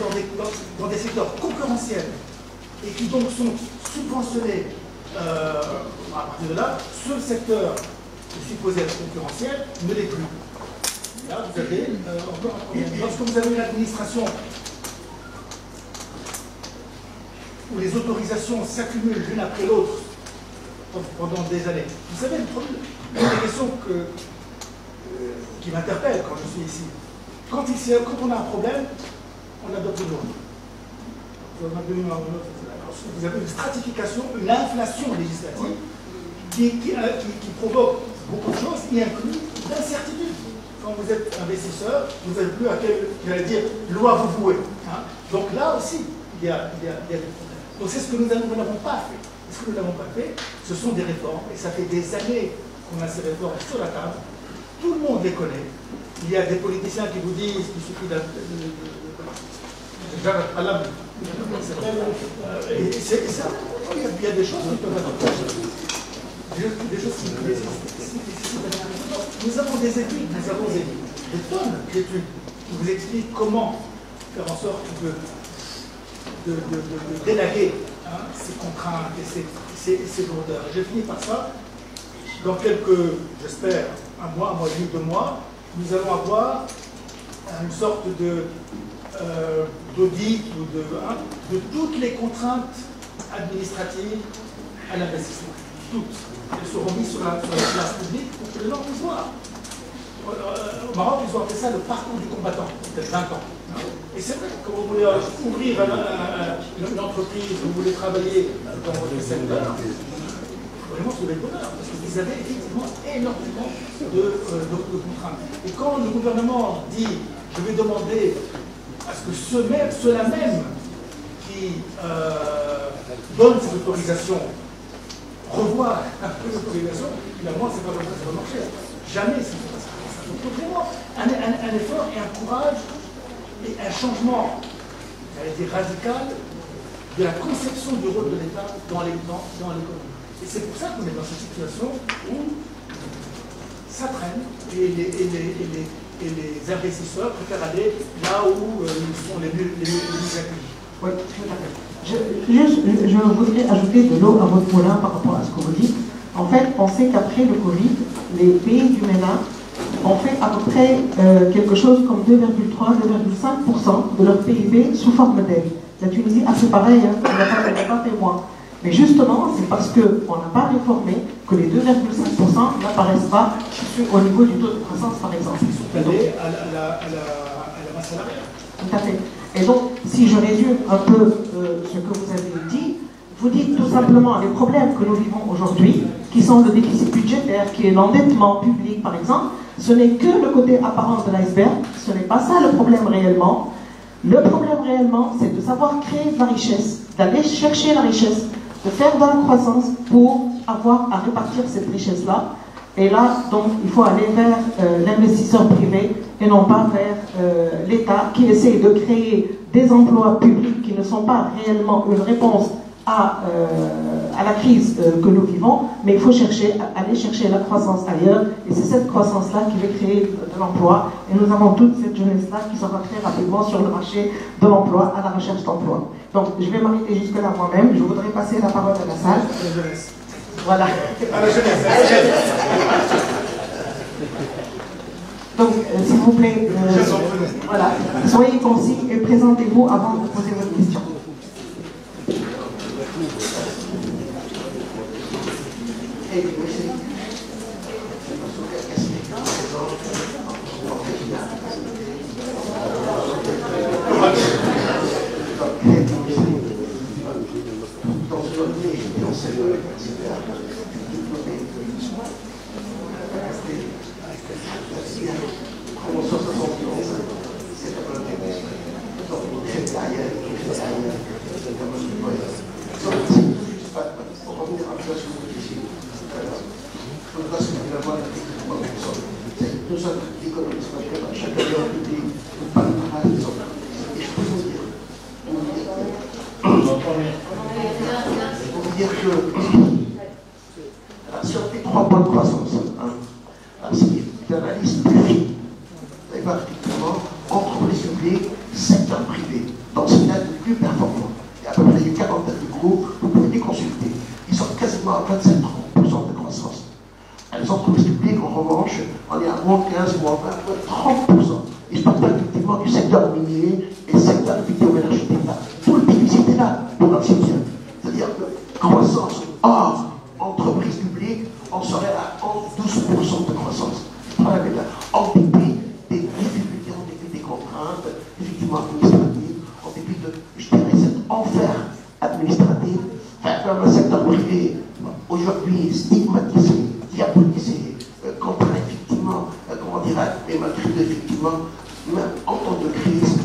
dans des secteurs concurrentiels et qui donc sont subventionnés à partir de là, ce secteur supposé être concurrentiel ne l'est plus. Là, vous avez encore un problème. Lorsque vous avez une administration où les autorisations s'accumulent l'une après l'autre pendant des années, vous savez, une des questions qui m'interpelle quand je suis ici, quand on a un problème, on adopte une loi. Vous avez une stratification, une inflation législative qui provoque beaucoup de choses, qui inclut l'incertitude. Quand vous êtes investisseur, vous n'avez plus à quelle loi vous vouez. Hein. Donc là aussi, il y a des problèmes. Donc c'est ce que nous n'avons pas fait. Ce que nous n'avons pas fait, ce sont des réformes, et ça fait des années qu'on a ces réformes sur la table. Tout le monde les connaît. Il y a des politiciens qui vous disent qu'il suffit il y a des choses qui peuvent être des choses qui nécessitent. Nous avons des études, des tonnes d'études qui vous expliquent comment faire en sorte de délaguer ces contraintes et ces lourdeurs. J'ai fini par ça. Dans quelques, j'espère, un mois et demi, 2 mois, nous allons avoir une sorte d'audit ou de toutes les contraintes administratives à l'investissement. Toutes. Elles seront mises sur la place publique pour que les gens puissent voir. Au Maroc, ils ont appelé ça le parcours du combattant, peut-être 20 ans. Et c'est vrai, quand vous voulez ouvrir une entreprise, vous voulez travailler dans votre secteur, vraiment sauvé le bonheur, parce qu'ils avaient effectivement énormément de contraintes. Et quand le gouvernement dit, je vais demander à ce que ceux-là même qui donnent cette autorisation revoient un peu l'autorisation, finalement, c'est pas comme ça que ça va marcher. Jamais ça ne passe comme ça. Donc vraiment, un effort et un courage et un changement, j'allais dire radical, de la conception du rôle de l'État dans l'économie. Et c'est pour ça qu'on est dans cette situation où ça traîne et les investisseurs préfèrent aller là où ils sont les mieux accueillis. Oui, tout à fait. Je voudrais ajouter de l'eau à votre moulin par rapport à ce que vous dites. En fait, on sait qu'après le Covid, les pays du MENA ont fait à peu près quelque chose comme 2,3-2,5% de leur PIB sous forme d'aide. La Tunisie a fait pareil, hein, on n'a pas fait moins. Mais justement, c'est parce qu'on n'a pas réformé que les 2,5% n'apparaissent pas au niveau du taux de croissance, par exemple. Ils sont allés à la masse salariale. Tout à fait. Et donc, si je résume un peu ce que vous avez dit, vous dites tout simplement les problèmes que nous vivons aujourd'hui, qui sont le déficit budgétaire, qui est l'endettement public, par exemple, ce n'est que le côté apparent de l'iceberg, ce n'est pas ça le problème réellement. Le problème réellement, c'est de savoir créer de la richesse, d'aller chercher la richesse, de faire de la croissance pour avoir à répartir cette richesse-là. Et là, donc, il faut aller vers l'investisseur privé et non pas vers l'État qui essaie de créer des emplois publics qui ne sont pas réellement une réponse à la crise que nous vivons, mais il faut aller chercher la croissance ailleurs, et c'est cette croissance-là qui va créer de l'emploi, et nous avons toute cette jeunesse-là qui sera très rapidement sur le marché de l'emploi, à la recherche d'emploi. Donc, je vais m'arrêter jusque-là moi-même, je voudrais passer la parole à la salle. Voilà. À la jeunesse. Donc, s'il vous plaît, voilà, soyez concis et présentez-vous avant de poser votre question. Si on fait 3 points de croissance, si l'analyse plus fine, vous allez voir effectivement entreprise publique, secteur privé, dans ce cas le plus performant. Il y a à peu près une quarantaine de groupes, vous pouvez les consulter. Ils sont quasiment à 27-30% de croissance. Les entreprises publiques, en revanche, on est à moins 15, moins 20, moins 30%. Et je parle pas effectivement du secteur minier et du secteur vidéo-énergie d'État. Tout le déficit est là pour un bien. C'est-à-dire que croissance hors entreprise publique, on serait à 11-12% de croissance. Le problème est là. En dépit des difficultés, en dépit des contraintes, effectivement administratives, en dépit de, je dirais, cet enfer administratif, comme le secteur privé, aujourd'hui stigmatisé, diabolisé, contraint effectivement, comment dirais-je, mais malgré tout, effectivement, même en temps de crise,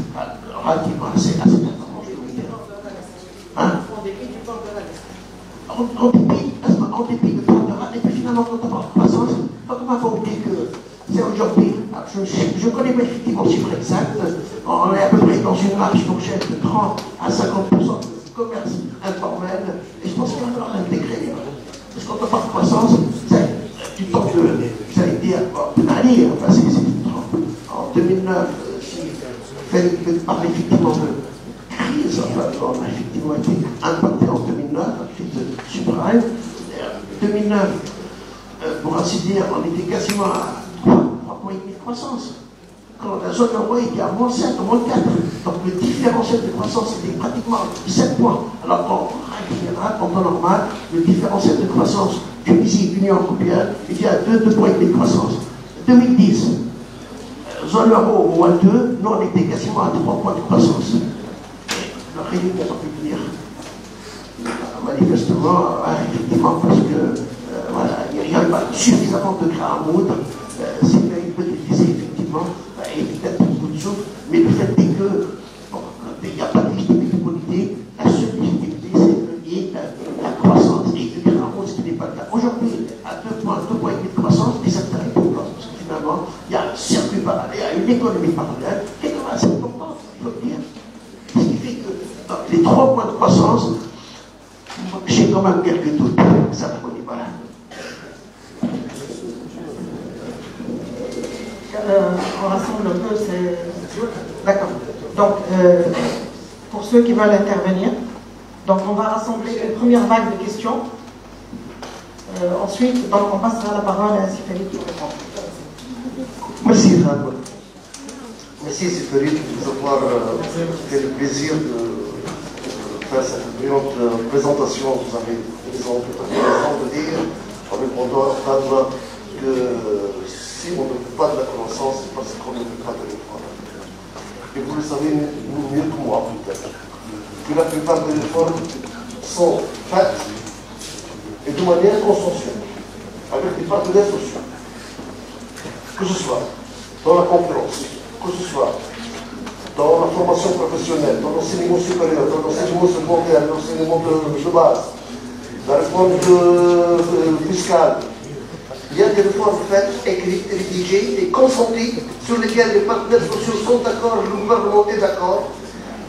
relativement assez performant, je veux dire. Hein? En dépit de temps de rade, et puis finalement, quand on parle de croissance, donc on va pas oublier que c'est aujourd'hui, je connais pas effectivement le chiffre exact, on est à peu près dans une marge fourchette de 30 à 50% de commerce informel, et je pense qu'il va falloir l'intégrer. Parce que quand on parle de croissance, c'est du temps de, j'allais dire, allez, enfin c'est en 2009, si il parler effectivement de crise, enfin, on a effectivement été impacté en 2009, la crise subprime. 2009, pour ainsi dire, on était quasiment à 3,5 de croissance. Quand la zone euro était à moins 7, moins 4. Donc le différentiel de croissance était pratiquement 7 points. Alors qu'en règle générale, en temps normal, le différentiel de croissance Tunisie, Union européenne, était à 2,5 points de croissance. 2010, zone euro moins 2, nous on était quasiment à 3 points de croissance. La réunion, on peut dire, manifestement, effectivement, parce que il n'y a pas suffisamment de grains à moudre. C'est une petite lycée, effectivement, et peut-être beaucoup de souffle, mais le fait est que, bon, il n'y a pas de légitimité politique, la seule légitimité, c'est lié à la croissance et le grain à moudre, ce qui n'est pas le cas. Aujourd'hui, à 2 points de croissance, mais ça t'arrive pour parce que finalement, il y a un circuit parallèle, il y a une économie parallèle, qui est quand même assez importante, il faut le dire. Ce qui fait que dans les 3 points de croissance, j'ai quand même quelques doutes. Ça va connaître, voilà. On rassemble un peu ces... D'accord. Donc, pour ceux qui veulent intervenir, donc on va rassembler une première vague de questions. Ensuite, donc, on passera la parole à Sifeli pour répondre. Merci, Fabio. Merci, Sifeli, de nous avoir fait le plaisir de faire cette brillante présentation. Vous avez raison de dire, en répondant à Fabio, que si on ne veut pas de la croissance, c'est parce qu'on ne veut pas de réforme. Et vous le savez mieux que moi, peut-être, que la plupart des réformes sont faites et de manière consensuelle, avec les partenaires sociaux. Que ce soit dans la concurrence, que ce soit dans la formation professionnelle, dans l'enseignement supérieur, dans l'enseignement secondaire, dans l'enseignement de base, la réforme fiscale. Il y a des réformes faites, écrites, rédigées et consenties sur lesquelles les partenaires sociaux sont d'accord, le gouvernement est d'accord,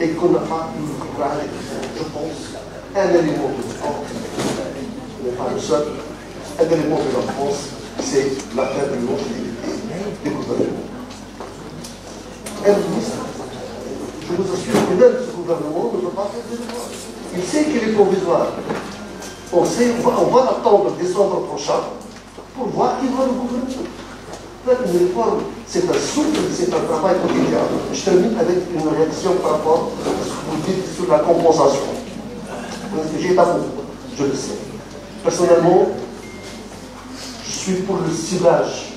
et qu'on n'a pas eu le courage, je pense, un élément de réforme. Ce n'est pas le seul. Un élément de la France, c'est la faible longévité des gouvernements. Un ministre, je vous assure que même ce gouvernement ne peut pas faire de réforme. Il sait qu'il est provisoire. On va attendre décembre prochain pour voir qui va le gouvernement. Faire une réforme, c'est un souffle, c'est un travail quotidien. Je termine avec une réaction par rapport à ce que vous dites sur la compensation. J'ai d'amour, je le sais. Personnellement, je suis pour le ciblage.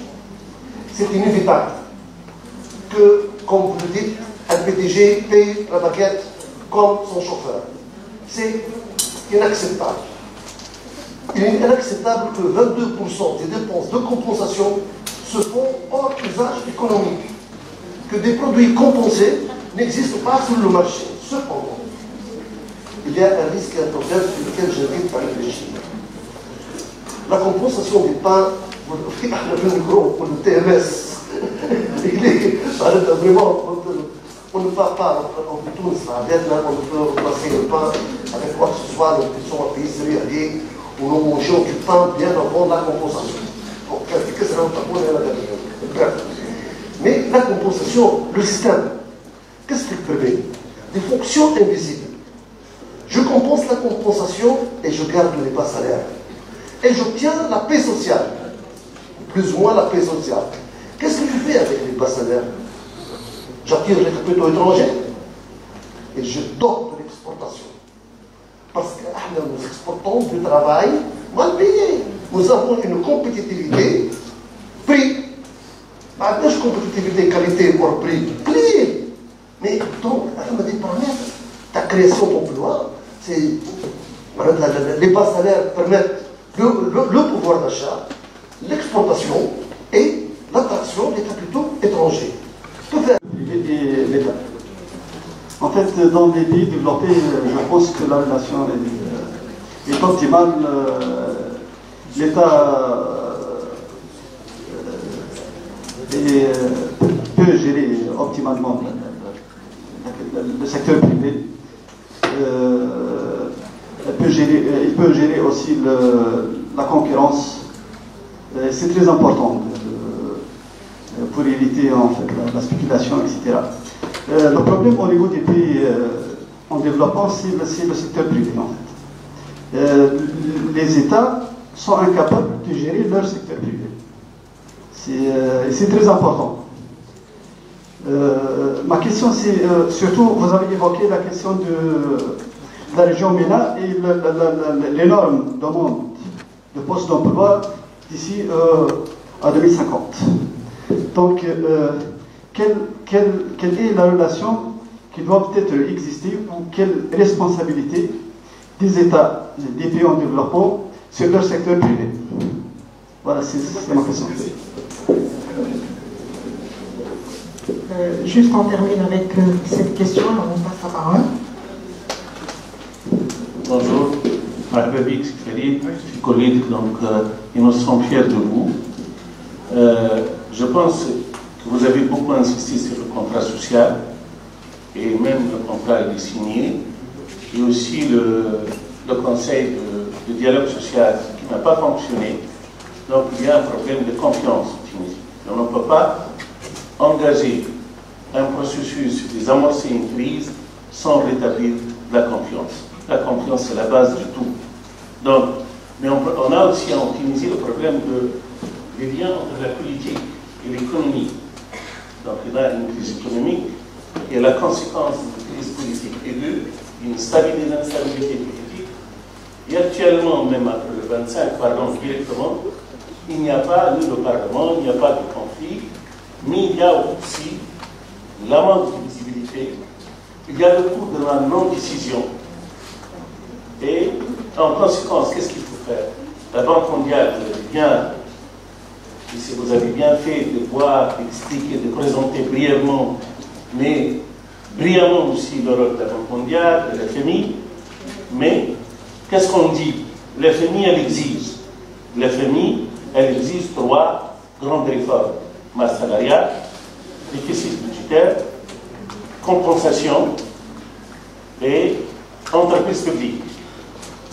C'est inévitable que, comme vous le dites, un PDG paye la baguette comme son chauffeur. C'est inacceptable. Il est inacceptable que 22% des dépenses de compensation se font hors usage économique. Que des produits compensés n'existent pas sur le marché. Cependant, il y a un risque et un problème sur lequel j'invite à réfléchir. La compensation des pains, le micro pour le TMS, il est vraiment, on ne parle pas, on tourne ça, on ne peut remplacer le pain avec quoi que ce soit, nous sommes un pays céréalier, où nous mangeons du pain bien avant la compensation. Bon, que c'est la mais la compensation, le système, qu'est-ce qu'il permet? Des fonctions invisibles. Je compense la compensation et je garde les bas salaires. Et j'obtiens la paix sociale. Plus ou moins la paix sociale. Qu'est-ce que je fais avec les bas salaires? J'attire les capitaux étrangers et je donne de l'exportation. Parce que nous exportons du travail mal payé. Nous avons une compétitivité, prix. Pas de compétitivité, qualité hors prix. Prix. Mais donc, on me dit paramètres. La création d'emplois, c'est les bas salaires permettent le pouvoir d'achat, l'exportation et l'attraction des capitaux étrangers. Et l'État. En fait, dans les pays développés, je pense que la relation est optimale. L'État peut gérer optimalement le secteur privé. Il peut gérer aussi la concurrence. C'est très important pour éviter en fait, la spéculation, etc. Le problème au niveau des pays en développement, c'est le secteur privé. En fait. Les États sont incapables de gérer leur secteur privé. C'est très important. Ma question, c'est surtout, vous avez évoqué la question de la région MENA et l'énorme demande de postes d'emploi d'ici à 2050. Donc, quelle est la relation qui doit peut-être exister ou quelle responsabilité des États, des pays en développement sur leur secteur privé? Voilà, c'est ma question. Juste on termine avec cette question, alors on passe la parole. Bonjour, Mahbabik Sikferi, je suis collègue, donc et nous sommes fiers de vous. Je pense que vous avez beaucoup insisté sur le contrat social, et même le contrat est signé, et aussi le conseil de dialogue social qui n'a pas fonctionné. Donc il y a un problème de confiance en Tunisie. On ne peut pas engager un processus de désamorcer une crise sans rétablir la confiance. La confiance, c'est la base du tout. Donc, mais on a aussi en Tunisie le problème des liens entre la politique et l'économie. Donc, il y a une crise économique et la conséquence d'une crise politique aiguë, une instabilité politique. Et actuellement, même après le 25, pardon, directement, il n'y a pas ni le Parlement, il n'y a pas de conflit, mais il y a aussi la manque de visibilité, il y a le coût de la non-décision. Et en conséquence, qu'est-ce qu'il faut faire? La Banque mondiale, vous avez bien fait de voir, d'expliquer, de présenter brièvement, mais brillamment aussi le rôle de la Banque mondiale, de l'FMI. Mais qu'est-ce qu'on dit? L'FMI, elle exige. L'FMI, elle exige 3 grandes réformes. Masse salariale, déficit budgétaire, compensation et entreprise publique.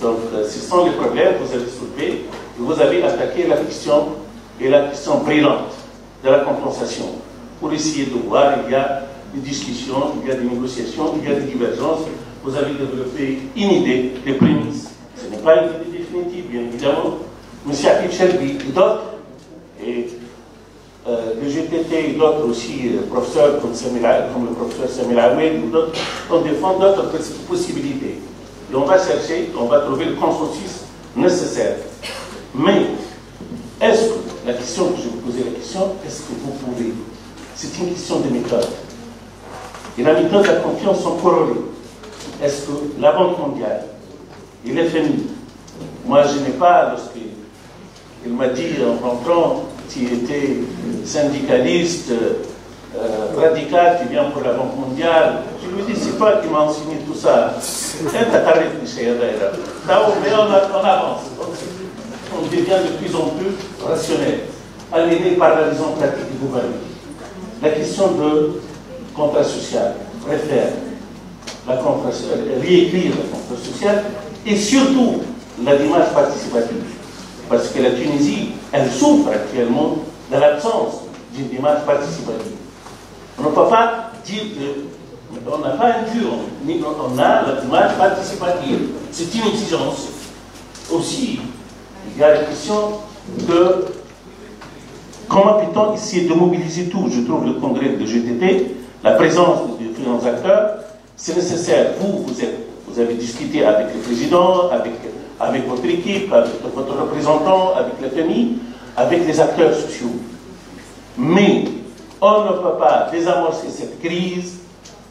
Donc, ce sont les problèmes que vous avez soulevés et vous avez attaqué la question brillante de la compensation. Pour essayer de voir, il y a des discussions, il y a des négociations, il y a des divergences. Vous avez développé une idée, des prémices. Ce n'est pas une idée définitive, bien évidemment. M. Akif Shelby et d'autres, et le GTT et d'autres aussi, professeurs comme le professeur Samir Aoued ou d'autres, on défend d'autres possibilités. Et on va chercher, on va trouver le consensus nécessaire. Mais, est-ce que, la question que je vous posais, la question, est-ce que vous pouvez? C'est une question de méthode. Et la méthode de la confiance sont corrélées. Est-ce que la Banque mondiale et l'FMI, moi je n'ai pas, lorsqu'il m'a dit en rentrant, tu étais syndicaliste, radical, tu viens pour la Banque mondiale, je lui ai dit, c'est toi qui m'as enseigné tout ça. Mais on avance. On devient de plus en plus rationnel, aliéné par la vision pratique du gouvernement. La question de contrat social, réécrire le contrat social et surtout la démarche participative. Parce que la Tunisie, elle souffre actuellement de l'absence d'une démarche participative. On ne peut pas dire qu'on n'a pas un dur, mais on a la démarche participative. C'est une exigence. Aussi, il y a la question de comment peut-on essayer de mobiliser tout. Je trouve le congrès de GTT, la présence de différents acteurs, c'est nécessaire. Vous avez discuté avec le président, avec votre équipe, avec votre représentant, avec la famille, avec les acteurs sociaux. Mais on ne peut pas désamorcer cette crise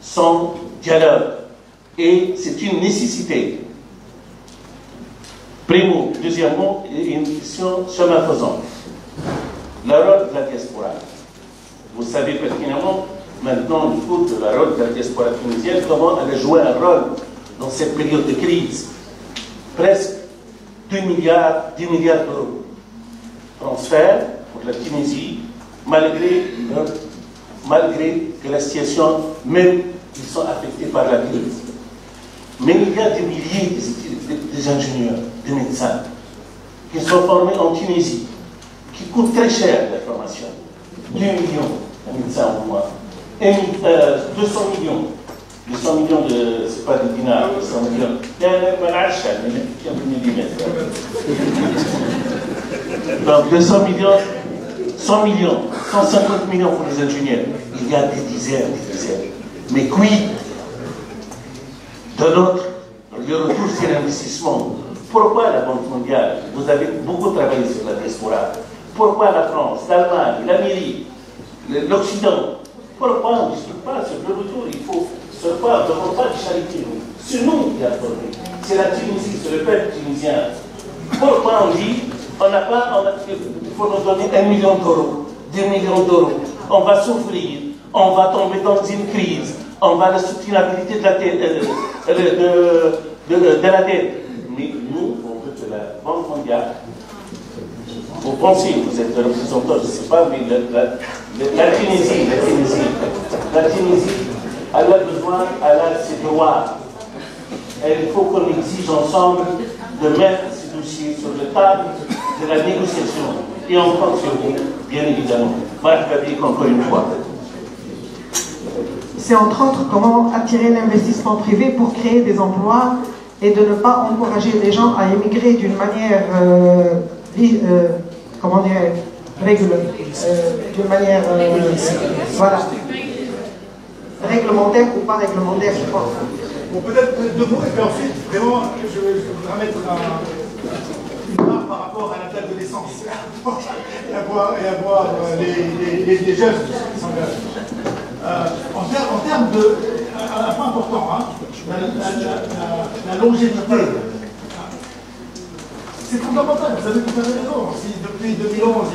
sans dialogue. Et c'est une nécessité. Primo. Deuxièmement, une question chemin faisant. Le rôle de la diaspora. Vous savez pertinemment, maintenant, du coup, le rôle de la diaspora tunisienne, comment elle a joué un rôle dans cette période de crise. Presque 10 milliards d'euros. Transfert pour la Tunisie, malgré que la situation, même ils sont affectés par la crise. Mais il y a des milliers des ingénieurs, des médecins, qui sont formés en Tunisie, qui coûtent très cher la formation. 2 millions de médecins au mois. 200 millions. 200 millions de, c'est pas des dinars, 200 millions. Donc 200 millions, 100 millions, 150 millions pour les ingénieurs. Il y a des dizaines. Mais quid de notre le retour sur l'investissement? Pourquoi la Banque mondiale? Vous avez beaucoup travaillé sur la diaspora. Pourquoi la France, l'Allemagne, l'Amérique, l'Occident? Pourquoi on ne discute pas sur le retour? Il faut sur quoi? On ne demande pas de charité. C'est nous qui avons formé. C'est la Tunisie, c'est le peuple tunisien. Pourquoi on dit, on n'a pas, il faut nous donner 1 million d'euros, 10 millions d'euros. On va souffrir, on va tomber dans une crise, on va la soutenabilité de la dette. Mais nous, on veut que la Banque mondiale, vous pensez, vous êtes le représentant, je ne sais pas, mais la Tunisie, elle a besoin, elle a ses devoirs. Et il faut qu'on exige ensemble de mettre ces dossiers sur le table de la négociation. Et on compte sur vous, bien évidemment. Marc Gabic, encore une fois. C'est entre autres comment attirer l'investissement privé pour créer des emplois et de ne pas encourager les gens à émigrer d'une manière, comment dire, d'une manière, voilà, réglementaire ou pas réglementaire, je pense. Bon, peut-être 2 mots, et puis ensuite, vraiment, je voudrais mettre une barre par rapport à la date de naissance et à voir les jeunes qui s'engagent. En termes de. Un point important, hein, la longévité. C'est fondamental, vous avez tout à fait raison. Si depuis 2011,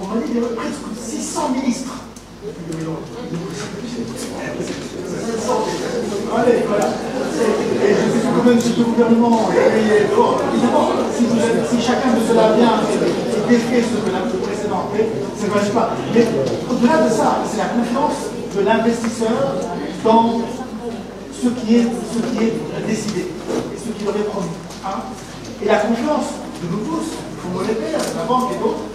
on m'a dit qu'il y avait presque 600 ministres depuis 2011. Allez, voilà. Et je sais combien de ce gouvernement évidemment, si chacun de cela vient et défait ce que le précédent a fait, ça ne marche pas. Mais au-delà de ça, c'est la confiance de l'investisseur dans ce qui est décidé et ce qu'il aurait promis. Hein. Et la confiance de nous tous, du Fonds monétaire, de la banque et d'autres,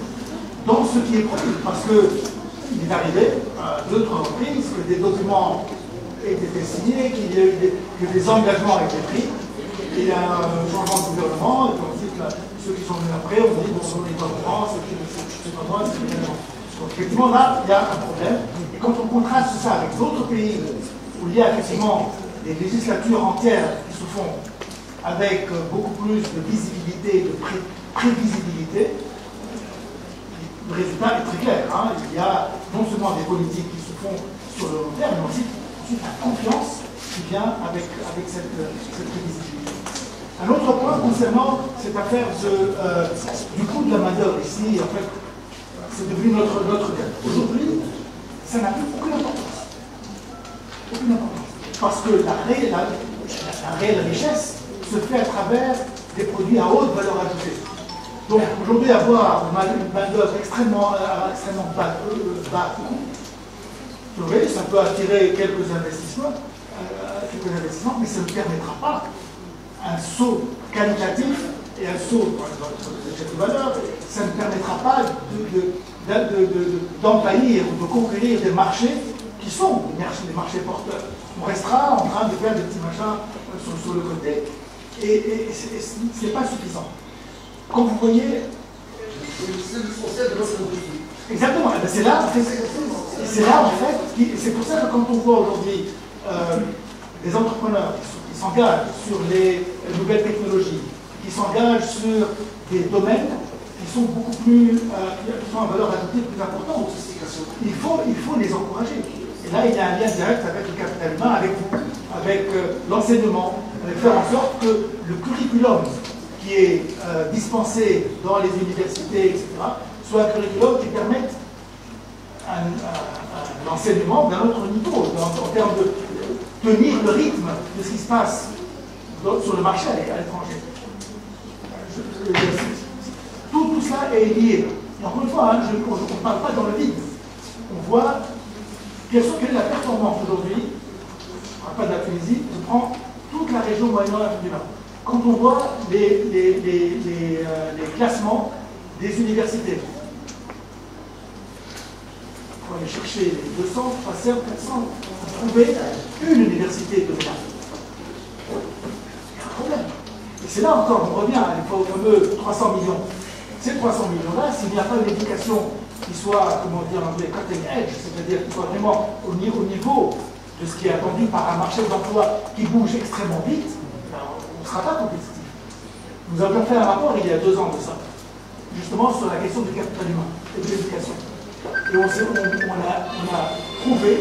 dans ce qui est promis. Parce qu'il est arrivé à 2-3 reprises que des documents aient été signés, que des engagements aient été pris, et il y a un changement de gouvernement, et puis ensuite, là, ceux qui sont venus après, on dit, bon, on n'est pas au courant, c'est pas moi, c'est pas moi. Donc effectivement, là, il y a un problème. Et quand on contraste ça avec d'autres pays où il y a effectivement des législatures entières qui se font avec beaucoup plus de visibilité, de prévisibilité, le résultat est très clair. Hein. Il y a non seulement des politiques qui se font sur le long terme, mais aussi la confiance qui vient avec cette prévisibilité. Un autre point concernant cette affaire du coût de la main-d'œuvre ici, en fait, c'est devenu notre gain. Aujourd'hui, ça n'a plus aucune importance. Aucune importance. Parce que la réelle richesse se fait à travers des produits à haute valeur ajoutée. Donc aujourd'hui, avoir une main-d'œuvre extrêmement bas coût, oui, ça peut attirer quelques investissements, mais ça ne permettra pas un saut qualitatif et un saut de valeur. Ça ne permettra pas d'envahir ou de conquérir des marchés qui sont des marchés porteurs. On restera en train de faire des petits machins sur le côté et ce n'est pas suffisant. Quand vous voyez. Exactement, c'est là en fait, c'est pour ça que quand on voit aujourd'hui des entrepreneurs qui s'engagent sur les nouvelles technologies, qui s'engagent sur des domaines qui sont beaucoup plus, qui sont à valeur ajoutée plus importante, il faut les encourager. Et là, il y a un lien direct avec le capital humain, avec vous, avec l'enseignement, avec faire en sorte que le curriculum qui est dispensé dans les universités, etc., soit un curriculum qui permette un enseignement d'un autre niveau, en termes de tenir le rythme de ce qui se passe sur le marché à l'étranger. Tout cela est lié. Et encore une fois, on ne parle pas dans le vide. On voit quelle est la performance aujourd'hui. Je ne parle pas de la Tunisie, je prends toute la région Moyen-Orient du Nord. Quand on voit les classements des universités, il faut aller chercher les 200, 300, 400 pour trouver une université de l'État. Il y a un problème. Et c'est là encore, on revient au fameux 300 millions. Ces 300 millions-là, s'il n'y a pas une éducation qui soit, comment dire en anglais, cutting edge, c'est-à-dire qui soit vraiment au niveau de ce qui est attendu par un marché d'emploi qui bouge extrêmement vite, on ne sera pas compétitif. Nous avions fait un rapport il y a 2 ans de ça, justement sur la question du capital humain et de l'éducation. Et on a prouvé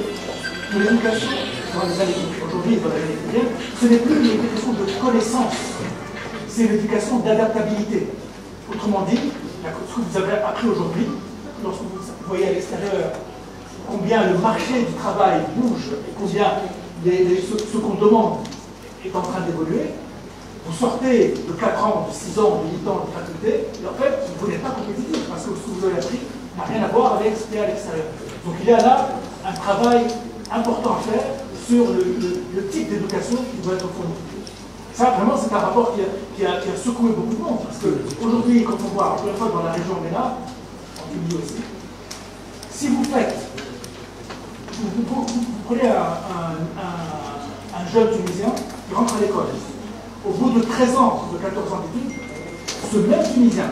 que l'éducation, dans les années aujourd'hui, dans les années futures, ce n'est plus l'éducation de connaissance, c'est l'éducation d'adaptabilité. Autrement dit, ce que vous avez appris aujourd'hui, lorsque vous voyez à l'extérieur combien le marché du travail bouge et combien ce qu'on demande est en train d'évoluer, vous sortez de 4 ans, de 6 ans, de 8 ans de faculté, et en fait, vous n'êtes pas compétitif, parce que ce que vous avez appris n'a rien à voir avec ce qu'il y a à l'extérieur. Donc il y a là un travail important à faire sur le type d'éducation qui doit être fourni. Ça, vraiment, c'est un rapport qui a secoué beaucoup de monde, parce qu'aujourd'hui, quand on voit, encore une fois, dans la région MENA, en Tunisie aussi, si vous faites, vous prenez un jeune Tunisien qui rentre à l'école, au bout de 13 ans, de 14 ans d'études, ce même Tunisien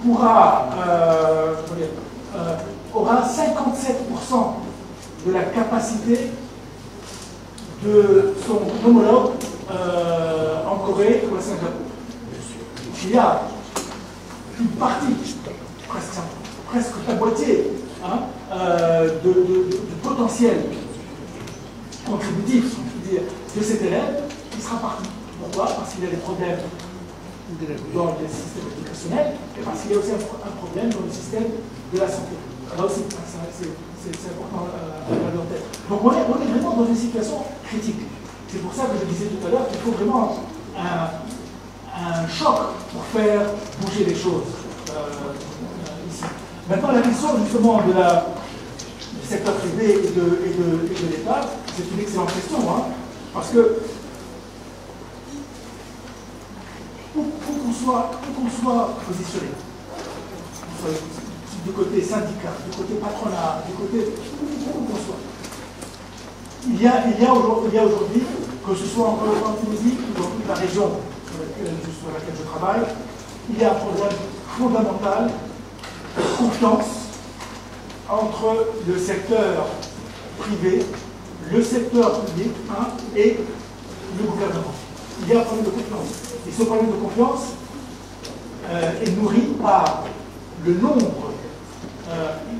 aura 57% de la capacité de son homologue en Corée ou à Singapour. Il y a une partie, presque la moitié, de potentiel contributif, de cet élève qui sera parti. Pourquoi? Parce qu'il y a des problèmes dans le système éducationnel et parce qu'il y a aussi un problème dans le système de la santé. Là aussi, c'est important à garder en tête. Donc on est vraiment dans une situation critique. C'est pour ça que je disais tout à l'heure qu'il faut vraiment un choc pour faire bouger les choses ici. Maintenant, la question justement du secteur privé et de l'État, c'est une excellente question, parce que où qu'on soit positionné, du côté syndicat, du côté patronat, du côté où qu'on soit, il y a aujourd'hui, que ce soit en Tunisie ou dans toute la région sur laquelle je travaille, il y a un problème fondamental de confiance entre le secteur privé, le secteur public et le gouvernement. Il y a un problème de confiance. Et ce problème de confiance est nourri par le nombre,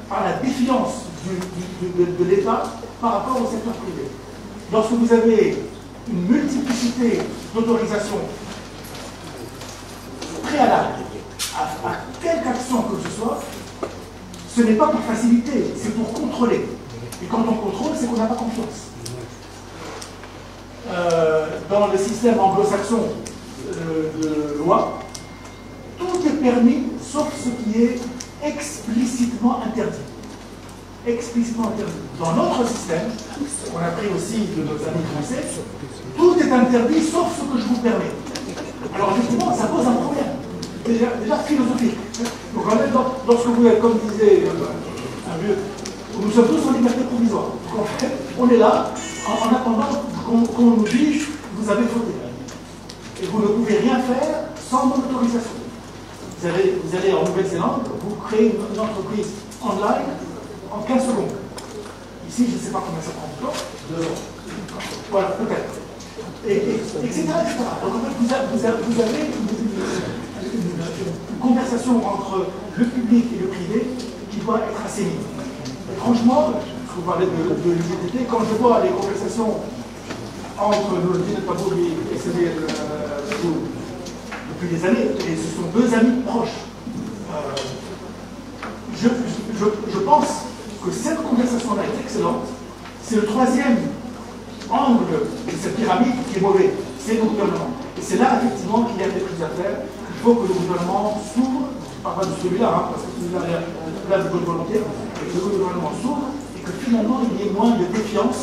par la défiance de l'État par rapport au secteur privé. Lorsque vous avez une multiplicité d'autorisations préalables à quelque action que ce soit, ce n'est pas pour faciliter, c'est pour contrôler. Et quand on contrôle, c'est qu'on n'a pas confiance. Dans le système anglo-saxon de loi, tout est permis sauf ce qui est explicitement interdit. Explicitement interdit. Dans notre système, on a pris aussi de nos amis français, tout est interdit sauf ce que je vous permets. Alors effectivement, ça pose un problème. Déjà philosophique. Donc lorsque vous êtes, comme disait un vieux, nous sommes tous en liberté provisoire. Donc en fait, on est là en attendant qu'on nous dise vous avez fauté. Et vous ne pouvez rien faire sans mon autorisation. Vous allez en Nouvelle-Zélande, vous créez une entreprise online en 15 secondes. Ici, je ne sais pas combien ça prend de temps. 2 ans. Voilà, peut-être. Etc. Donc en fait, vous avez une conversation entre le public et le privé qui doit être assez libre. Et franchement, vous parlez de l'IGTT, quand je vois les conversations entre Nourdine Tabouri et Samir depuis des années, et ce sont 2 amis proches, je pense que cette conversation-là est excellente. C'est le 3e angle de cette pyramide qui est mauvais, c'est le gouvernement. Et c'est là effectivement qu'il y a des choses à faire. Il faut que le gouvernement s'ouvre, pas de celui-là, parce que celui-là est la place de bonne volonté, et que le gouvernement s'ouvre et que finalement il y ait moins de défiance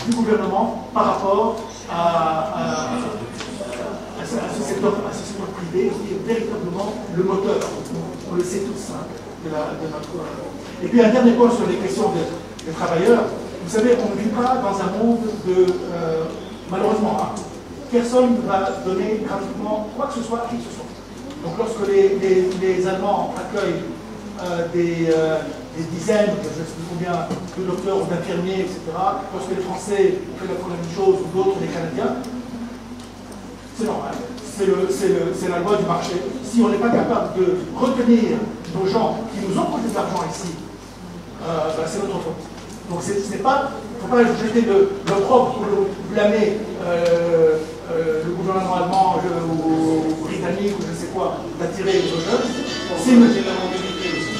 du gouvernement par rapport à ce secteur privé qui est véritablement le moteur, on le sait tous, de notre... Et puis un dernier point sur les questions des travailleurs. Vous savez, on ne vit pas dans un monde de... malheureusement, personne ne va donner gratuitement quoi que ce soit à qui que ce soit. Donc lorsque les Allemands accueillent des dizaines, je ne sais plus combien, de docteurs ou d'infirmiers, etc., lorsque les Français font la même chose, ou d'autres, les Canadiens, c'est normal. C'est la loi du marché. Si on n'est pas capable de retenir nos gens qui nous ont coûté de l'argent ici, c'est notre faute. Donc il ne faut pas jeter l'opprobre ou le blâmer le gouvernement allemand ou britannique ou je sais quoi d'attirer les jeunes. C'est une mobilité aussi.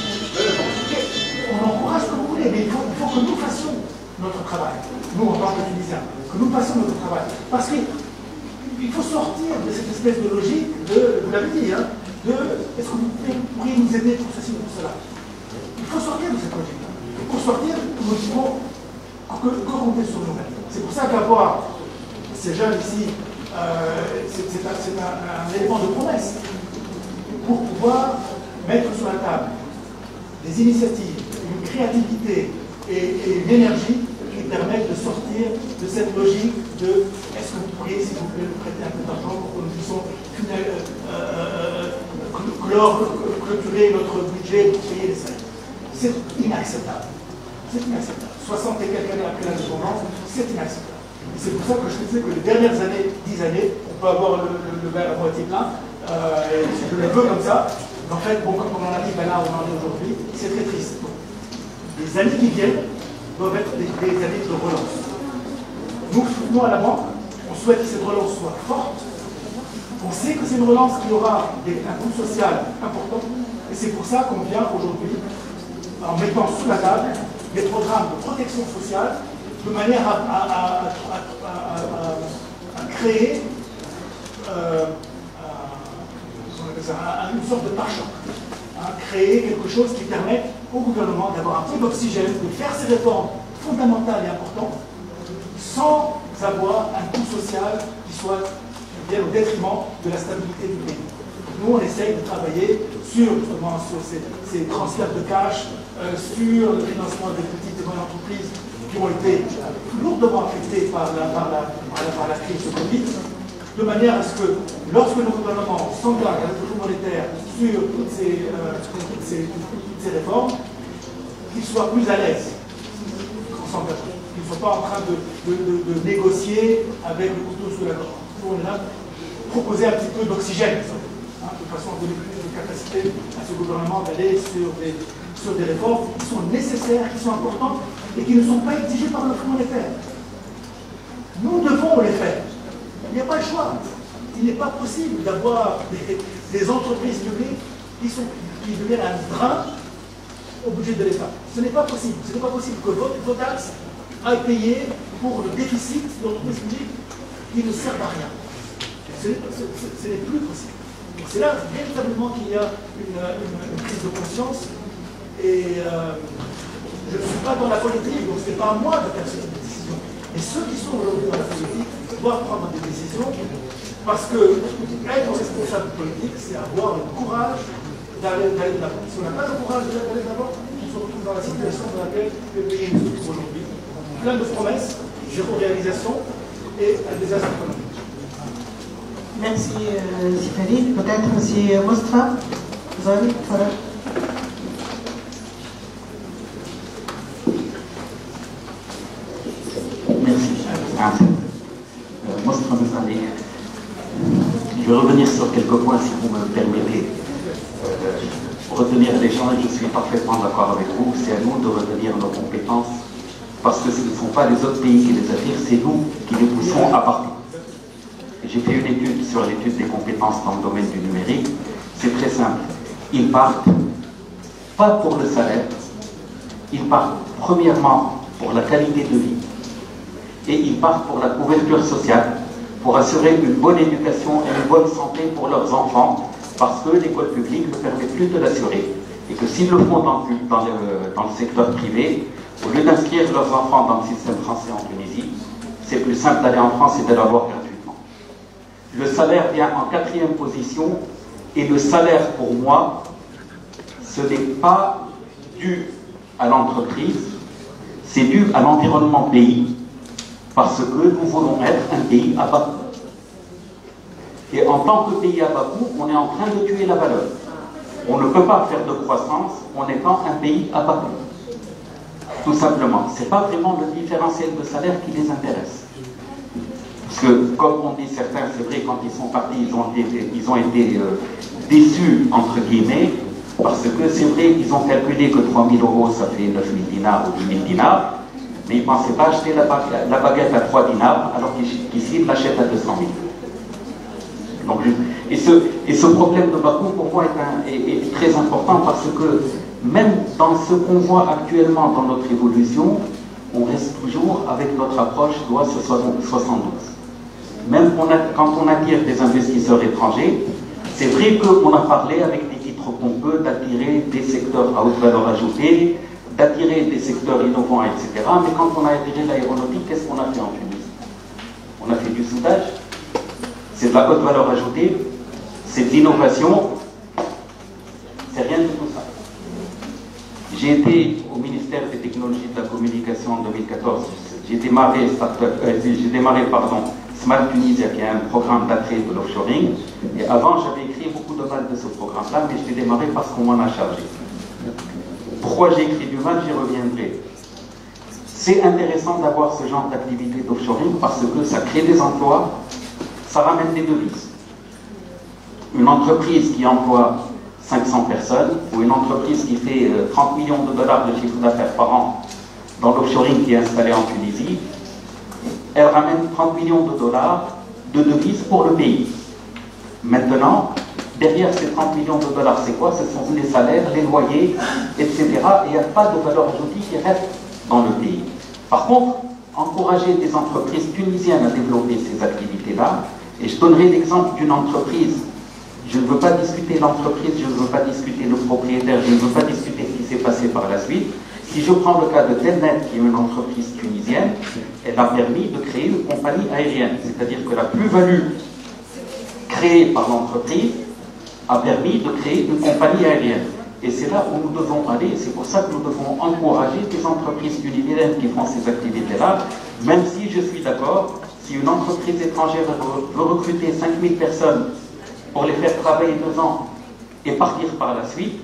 On encourage ce que vous voulez, mais il faut que nous fassions notre travail. Nous, en tant que Tunisiens, que nous fassions notre travail. Parce qu'il faut sortir de cette espèce de logique de, vous l'avez dit, hein, de est-ce que vous pourriez nous aider pour ceci ou pour cela. Il faut sortir de cette logique. Pour sortir, nous devons compter sur nous-mêmes. C'est pour ça qu'avoir ces jeunes ici, c'est un élément de promesse pour pouvoir mettre sur la table des initiatives, une créativité et une énergie qui permettent de sortir de cette logique de est-ce que vous pourriez, s'il vous plaît, nous prêter un peu d'argent pour que nous puissions clôturer notre budget pour payer les salaires. C'est inacceptable. C'est inacceptable. 60 et quelques années après l'indépendance, c'est inacceptable. Et c'est pour ça que je disais que les dernières années, 10 années, on peut avoir le verre à moitié plein, et je le veux comme ça, mais en fait, bon, quand on en arrive à là où on en est aujourd'hui, c'est très triste. Les années qui viennent doivent être des années de relance. Nous, à la banque, on souhaite que cette relance soit forte. On sait que c'est une relance qui aura un coût social important, et c'est pour ça qu'on vient aujourd'hui, en mettant sous la table des programmes de protection sociale, de manière à créer une sorte de pare-choc, créer quelque chose qui permet au gouvernement d'avoir un peu d'oxygène, de faire ces réformes fondamentales et importantes, sans avoir un coût social qui soit bien au détriment de la stabilité du pays. Nous, on essaye de travailler sur ces transferts de cash, sur le financement des petites et moyennes entreprises qui ont été lourdement affectées par la crise de Covid, de manière à ce que, lorsque le gouvernement s'engage avec le Fonds monétaire sur toutes ces réformes, qu'il soit plus à l'aise en s'engageant, qu'il ne soit pas en train de négocier avec le couteau sous la gorge. Nous, on est là pour proposer un petit peu d'oxygène, de façon à donner plus de capacité à ce gouvernement d'aller sur des réformes qui sont nécessaires, qui sont importantes et qui ne sont pas exigées par le Fonds monétaire. Nous devons les faire. Il n'y a pas le choix. Il n'est pas possible d'avoir des entreprises publiques qui deviennent un drain au budget de l'État. Ce n'est pas possible. Ce n'est pas possible que vos taxes aillent payer pour le déficit d'entreprises publiques qui ne servent à rien. Ce n'est plus possible. C'est là véritablement qu'il y a une prise de conscience. Et je ne suis pas dans la politique, donc ce n'est pas à moi de faire ce type de décision. Et ceux qui sont aujourd'hui dans la politique doivent prendre des décisions, parce que être responsable politique, c'est avoir le courage d'aller de l'avant. Si on n'a pas le courage d'aller de l'avant, on se retrouve dans la situation dans laquelle le pays nous trouve aujourd'hui. Plein de promesses, zéro réalisation et un désastre économique. Merci, Sifali. Peut-être si Mostra, vous avez voilà. Merci. Mostra Moussali. Je vais revenir sur quelques points, si vous me permettez. Retenir les gens, et je suis parfaitement d'accord avec vous, c'est à nous de retenir nos compétences, parce que ce ne sont pas les autres pays qui les attirent, c'est nous qui les poussons à partir. J'ai fait une étude sur l'étude des compétences dans le domaine du numérique. C'est très simple. Ils partent pas pour le salaire, ils partent premièrement pour la qualité de vie et ils partent pour la couverture sociale, pour assurer une bonne éducation et une bonne santé pour leurs enfants, parce que l'école publique ne permet plus de l'assurer. Et que s'ils le font dans le secteur privé, au lieu d'inscrire leurs enfants dans le système français en Tunisie, c'est plus simple d'aller en France et de l'avoir gratuitement. Le salaire vient en 4e position, et le salaire pour moi, ce n'est pas dû à l'entreprise, c'est dû à l'environnement pays, parce que nous voulons être un pays à bas coût. Et en tant que pays à bas coût, on est en train de tuer la valeur. On ne peut pas faire de croissance en étant un pays à bas coût. Tout simplement. Ce n'est pas vraiment le différentiel de salaire qui les intéresse. Parce que, comme on dit certains, c'est vrai, quand ils sont partis, ils ont été déçus, entre guillemets, parce que c'est vrai, ils ont calculé que 3 000 euros, ça fait 9 000 dinars ou 10 000 dinars, mais ils ne pensaient pas acheter la baguette à 3 dinars, alors qu'ici, ils l'achètent à 200 000. Donc, et ce problème de Bakou, pour moi, est très important parce que même dans ce qu'on voit actuellement dans notre évolution, on reste toujours avec notre approche loi 72. Même quand on attire des investisseurs étrangers, c'est vrai qu'on a parlé avec des titres qu'on peut d'attirer des secteurs à haute valeur ajoutée, d'attirer des secteurs innovants, etc. Mais quand on a attiré l'aéronautique, qu'est-ce qu'on a fait en Tunisie? On a fait du soudage, c'est de la haute valeur ajoutée, c'est de l'innovation, c'est rien de tout ça. J'ai été au ministère des Technologies de la Communication en 2014. J'ai démarré Smart Tunisia, qui est un programme d'attrait de l'offshoring. Et avant, j'avais écrit beaucoup de mal de ce programme-là, mais je l'ai démarré parce qu'on m'en a chargé. Pourquoi j'ai écrit du mal, j'y reviendrai. C'est intéressant d'avoir ce genre d'activité d'offshoring parce que ça crée des emplois, ça ramène des devises. Une entreprise qui emploie 500 personnes ou une entreprise qui fait 30 millions de dollars de chiffre d'affaires par an dans l'offshoring qui est installé en Tunisie, elle ramène 30 millions de dollars de devises pour le pays. Maintenant, derrière ces 30 millions de dollars, c'est quoi? Ce sont les salaires, les loyers, etc. Et il n'y a pas de valeur ajoutée qui reste dans le pays. Par contre, encourager des entreprises tunisiennes à développer ces activités-là, et je donnerai l'exemple d'une entreprise. Je ne veux pas discuter l'entreprise, je ne veux pas discuter le propriétaire, je ne veux pas discuter ce qui s'est passé par la suite. Si je prends le cas de Telnet, qui est une entreprise tunisienne, elle a permis de créer une compagnie aérienne. C'est-à-dire que la plus-value créée par l'entreprise a permis de créer une compagnie aérienne. Et c'est là où nous devons aller, c'est pour ça que nous devons encourager des entreprises tunisiennes qui font ces activités-là, même si je suis d'accord, si une entreprise étrangère veut recruter 5000 personnes pour les faire travailler 2 ans et partir par la suite,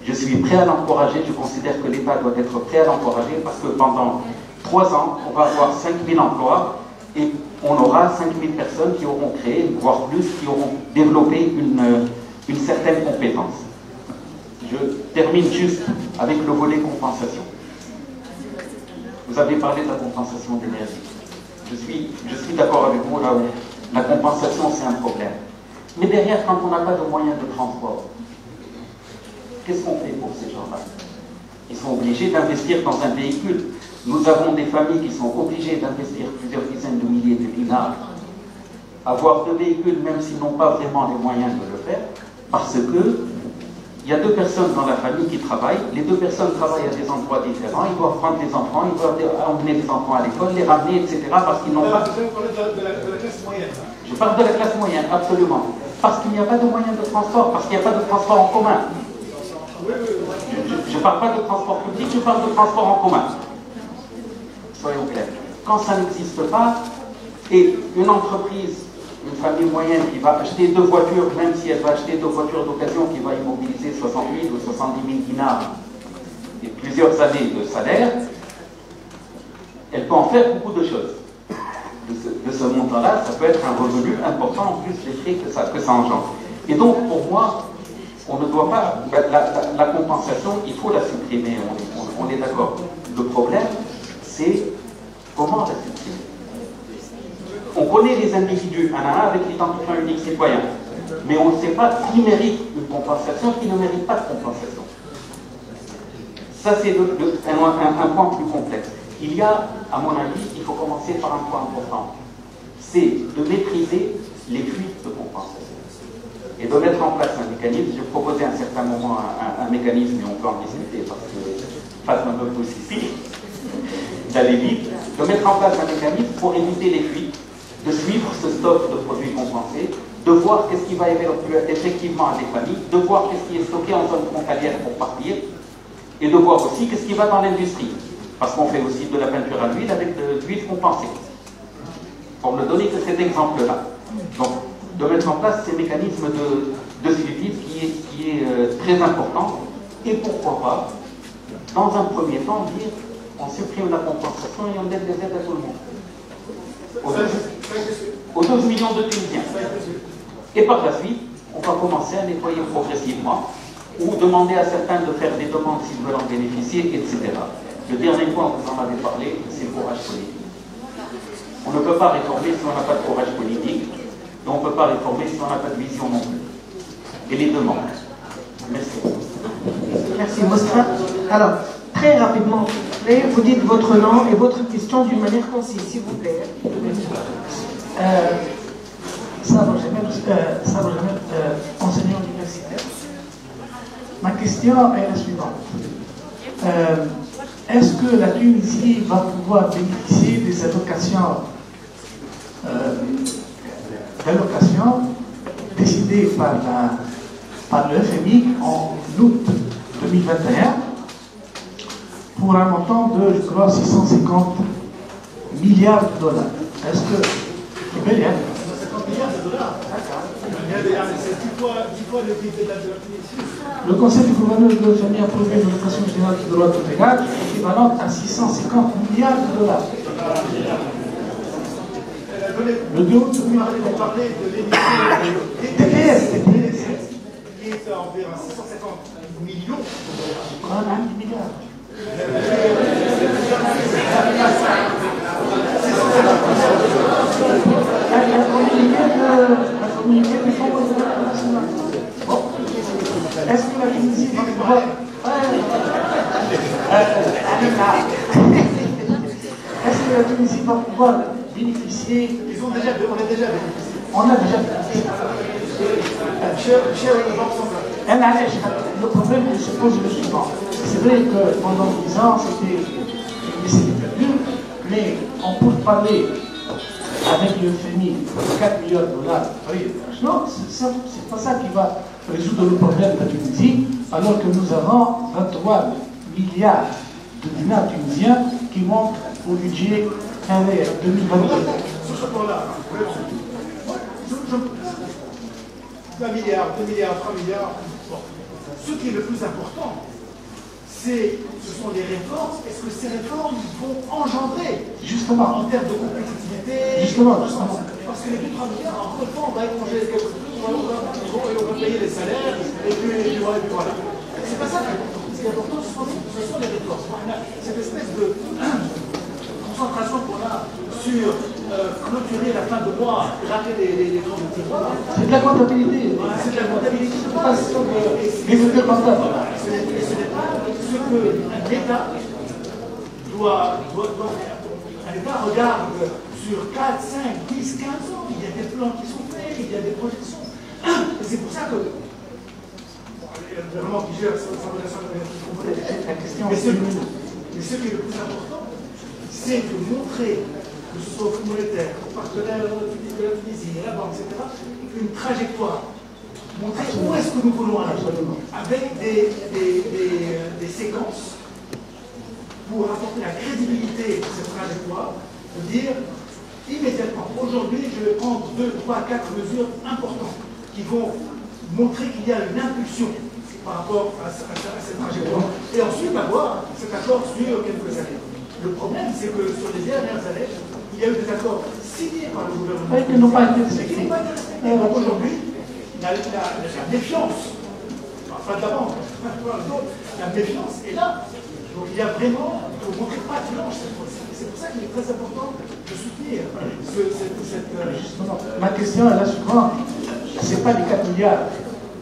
je suis prêt à l'encourager, je considère que l'État doit être prêt à l'encourager parce que pendant 3 ans, on va avoir 5000 emplois et on aura 5000 personnes qui auront créé, voire plus, qui auront développé une certaine compétence. Je termine juste avec le volet compensation. Vous avez parlé de la compensation d'énergie. Je suis d'accord avec vous là où la compensation c'est un problème. Mais derrière, quand on n'a pas de moyens de transport, qu'est-ce qu'on fait pour ces gens-là? Ils sont obligés d'investir dans un véhicule. Nous avons des familles qui sont obligées d'investir plusieurs dizaines de milliers de dinars. Avoir 2 véhicules, même s'ils n'ont pas vraiment les moyens de le faire, parce que il y a 2 personnes dans la famille qui travaillent. Les 2 personnes travaillent à des endroits différents. Ils doivent prendre les enfants, ils doivent emmener les enfants à l'école, les ramener, etc. Parce qu'ils n'ont pas... de la classe moyenne. Je parle de la classe moyenne, absolument. Parce qu'il n'y a pas de moyens de transport, parce qu'il n'y a pas de transport en commun. Je ne parle pas de transport public, je parle de transport en commun. Soyons clairs. Quand ça n'existe pas, et une entreprise, une famille moyenne qui va acheter 2 voitures, même si elle va acheter 2 voitures d'occasion qui va immobiliser 60 000 ou 70 000 dinars et plusieurs années de salaire, elle peut en faire beaucoup de choses. De ce montant-là, ça peut être un revenu important en plus des frais que ça engendre. Et donc, pour moi, on ne doit pas... La compensation, il faut la supprimer, on est d'accord. Le problème, c'est comment la supprimer. On connaît les individus, un à un, avec l'identifiant unique citoyen. Mais on ne sait pas qui mérite une compensation, qui ne mérite pas de compensation. Ça, c'est un point plus complexe. Il y a, à mon avis, il faut commencer par un point important. C'est de maîtriser les fuites de compensation. Et de mettre en place un mécanisme. J'ai proposé à un certain moment un mécanisme, et on peut en discuter parce que Fatma me pousse ici, d'aller vite, de mettre en place un mécanisme pour éviter les fuites, de suivre ce stock de produits compensés, de voir qu'est-ce qui va effectivement à des familles, de voir qu'est-ce qui est stocké en zone frontalière pour partir, et de voir aussi qu'est-ce qui va dans l'industrie. Parce qu'on fait aussi de la peinture à l'huile avec de l'huile compensée. Pour ne donner que cet exemple-là. Donc, de mettre en place ces mécanismes de suivi qui est très important. Et pourquoi pas, dans un premier temps, dire on supprime la compensation et on donne des aides à tout le monde. Aux 12 millions de Tunisiens. Et par la suite, on va commencer à nettoyer progressivement ou demander à certains de faire des demandes s'ils veulent en bénéficier, etc. Le dernier point, vous en avez parlé, c'est le courage politique. On ne peut pas réformer si on n'a pas de courage politique. Et on ne peut pas réformer si on n'a pas de vision non plus. Et les deux manquent. Merci. Merci, Mostra. Alors, très rapidement, vous dites votre nom et votre question d'une manière concise, s'il vous plaît. Sabre Jamel, enseignant universitaire. Ma question est la suivante. Est-ce que la Tunisie va pouvoir bénéficier des allocations décidées par le FMI en août 2021 pour un montant de, je crois, 650 milliards de dollars? Est-ce que... C'est bien, 50 milliards de dollars. C'est 10 fois le PIB de la Tunisie. Le Conseil du gouverneur de l'FMI a approuvé une allocation générale de droits de gage équivalente à 650 milliards de dollars. Le 2 août, on parlait de l'émission TPS, qui est environ 650 millions. On a 1 milliard. La communiqué du Fonds monétaire international. Bon. Est-ce que la Tunisie va pouvoir... Est-ce que la Tunisie va pouvoir bénéficier... On a déjà bénéficié. On a déjà bénéficié. Le problème que se pose le suivant. C'est vrai que pendant 10 ans, c'était perdu, mais on peut parler avec le FMI de 4 milliards de dollars. Non, c'est pas ça qui va résoudre le problème de la Tunisie, alors que nous avons 23 milliards de dinars tunisiens qui manquent au budget 2022. Sur ce point-là, 1 milliard, 2 milliards, 3 milliards. Bon. Ce qui est le plus important, ce sont les réformes. Est-ce que ces réformes vont engendrer, justement, en termes de compétitivité, justement. Parce que les 2-3 milliards, encore une fois, on va éponger quelque chose, on va payer les salaires, et puis voilà. C'est pas ça qui est important. Ce qui est important, ce sont les réformes. Cette espèce de concentration qu'on a sur clôturer la fin de mois, rater les grands petits mois. C'est de la comptabilité. C'est de la comptabilité. C'est pas des mesures comptables. Ce n'est pas ce que l'État doit faire. L'État regarde sur 4, 5, 10, 15 ans. Il y a des plans qui sont faits, il y a des projections. Et c'est pour ça que il y a le gouvernement qui gère sa relation avec la question. Mais ce qui est le plus important, c'est de montrer, que ce soit au Fonds monétaire, aux partenaires de la Tunisie, la banque, etc., une trajectoire. Montrer où est-ce que nous voulons aller, avec des séquences pour apporter la crédibilité de cette trajectoire, de dire immédiatement, aujourd'hui, je vais prendre 2, 3, 4 mesures importantes qui vont montrer qu'il y a une impulsion par rapport à cette trajectoire. Et ensuite avoir cet accord sur quelques années. Le problème, c'est que sur les dernières années, il y a eu des accords signés par le gouvernement qui n'ont pas été respectés. Donc aujourd'hui, la méfiance, pas de la banque, la méfiance est là. Donc il y a vraiment, il faut montrer pas de blanche cette fois-ci. C'est pour ça qu'il est très important de soutenir Justement, ma question est la suivante. Ce n'est pas les 4 milliards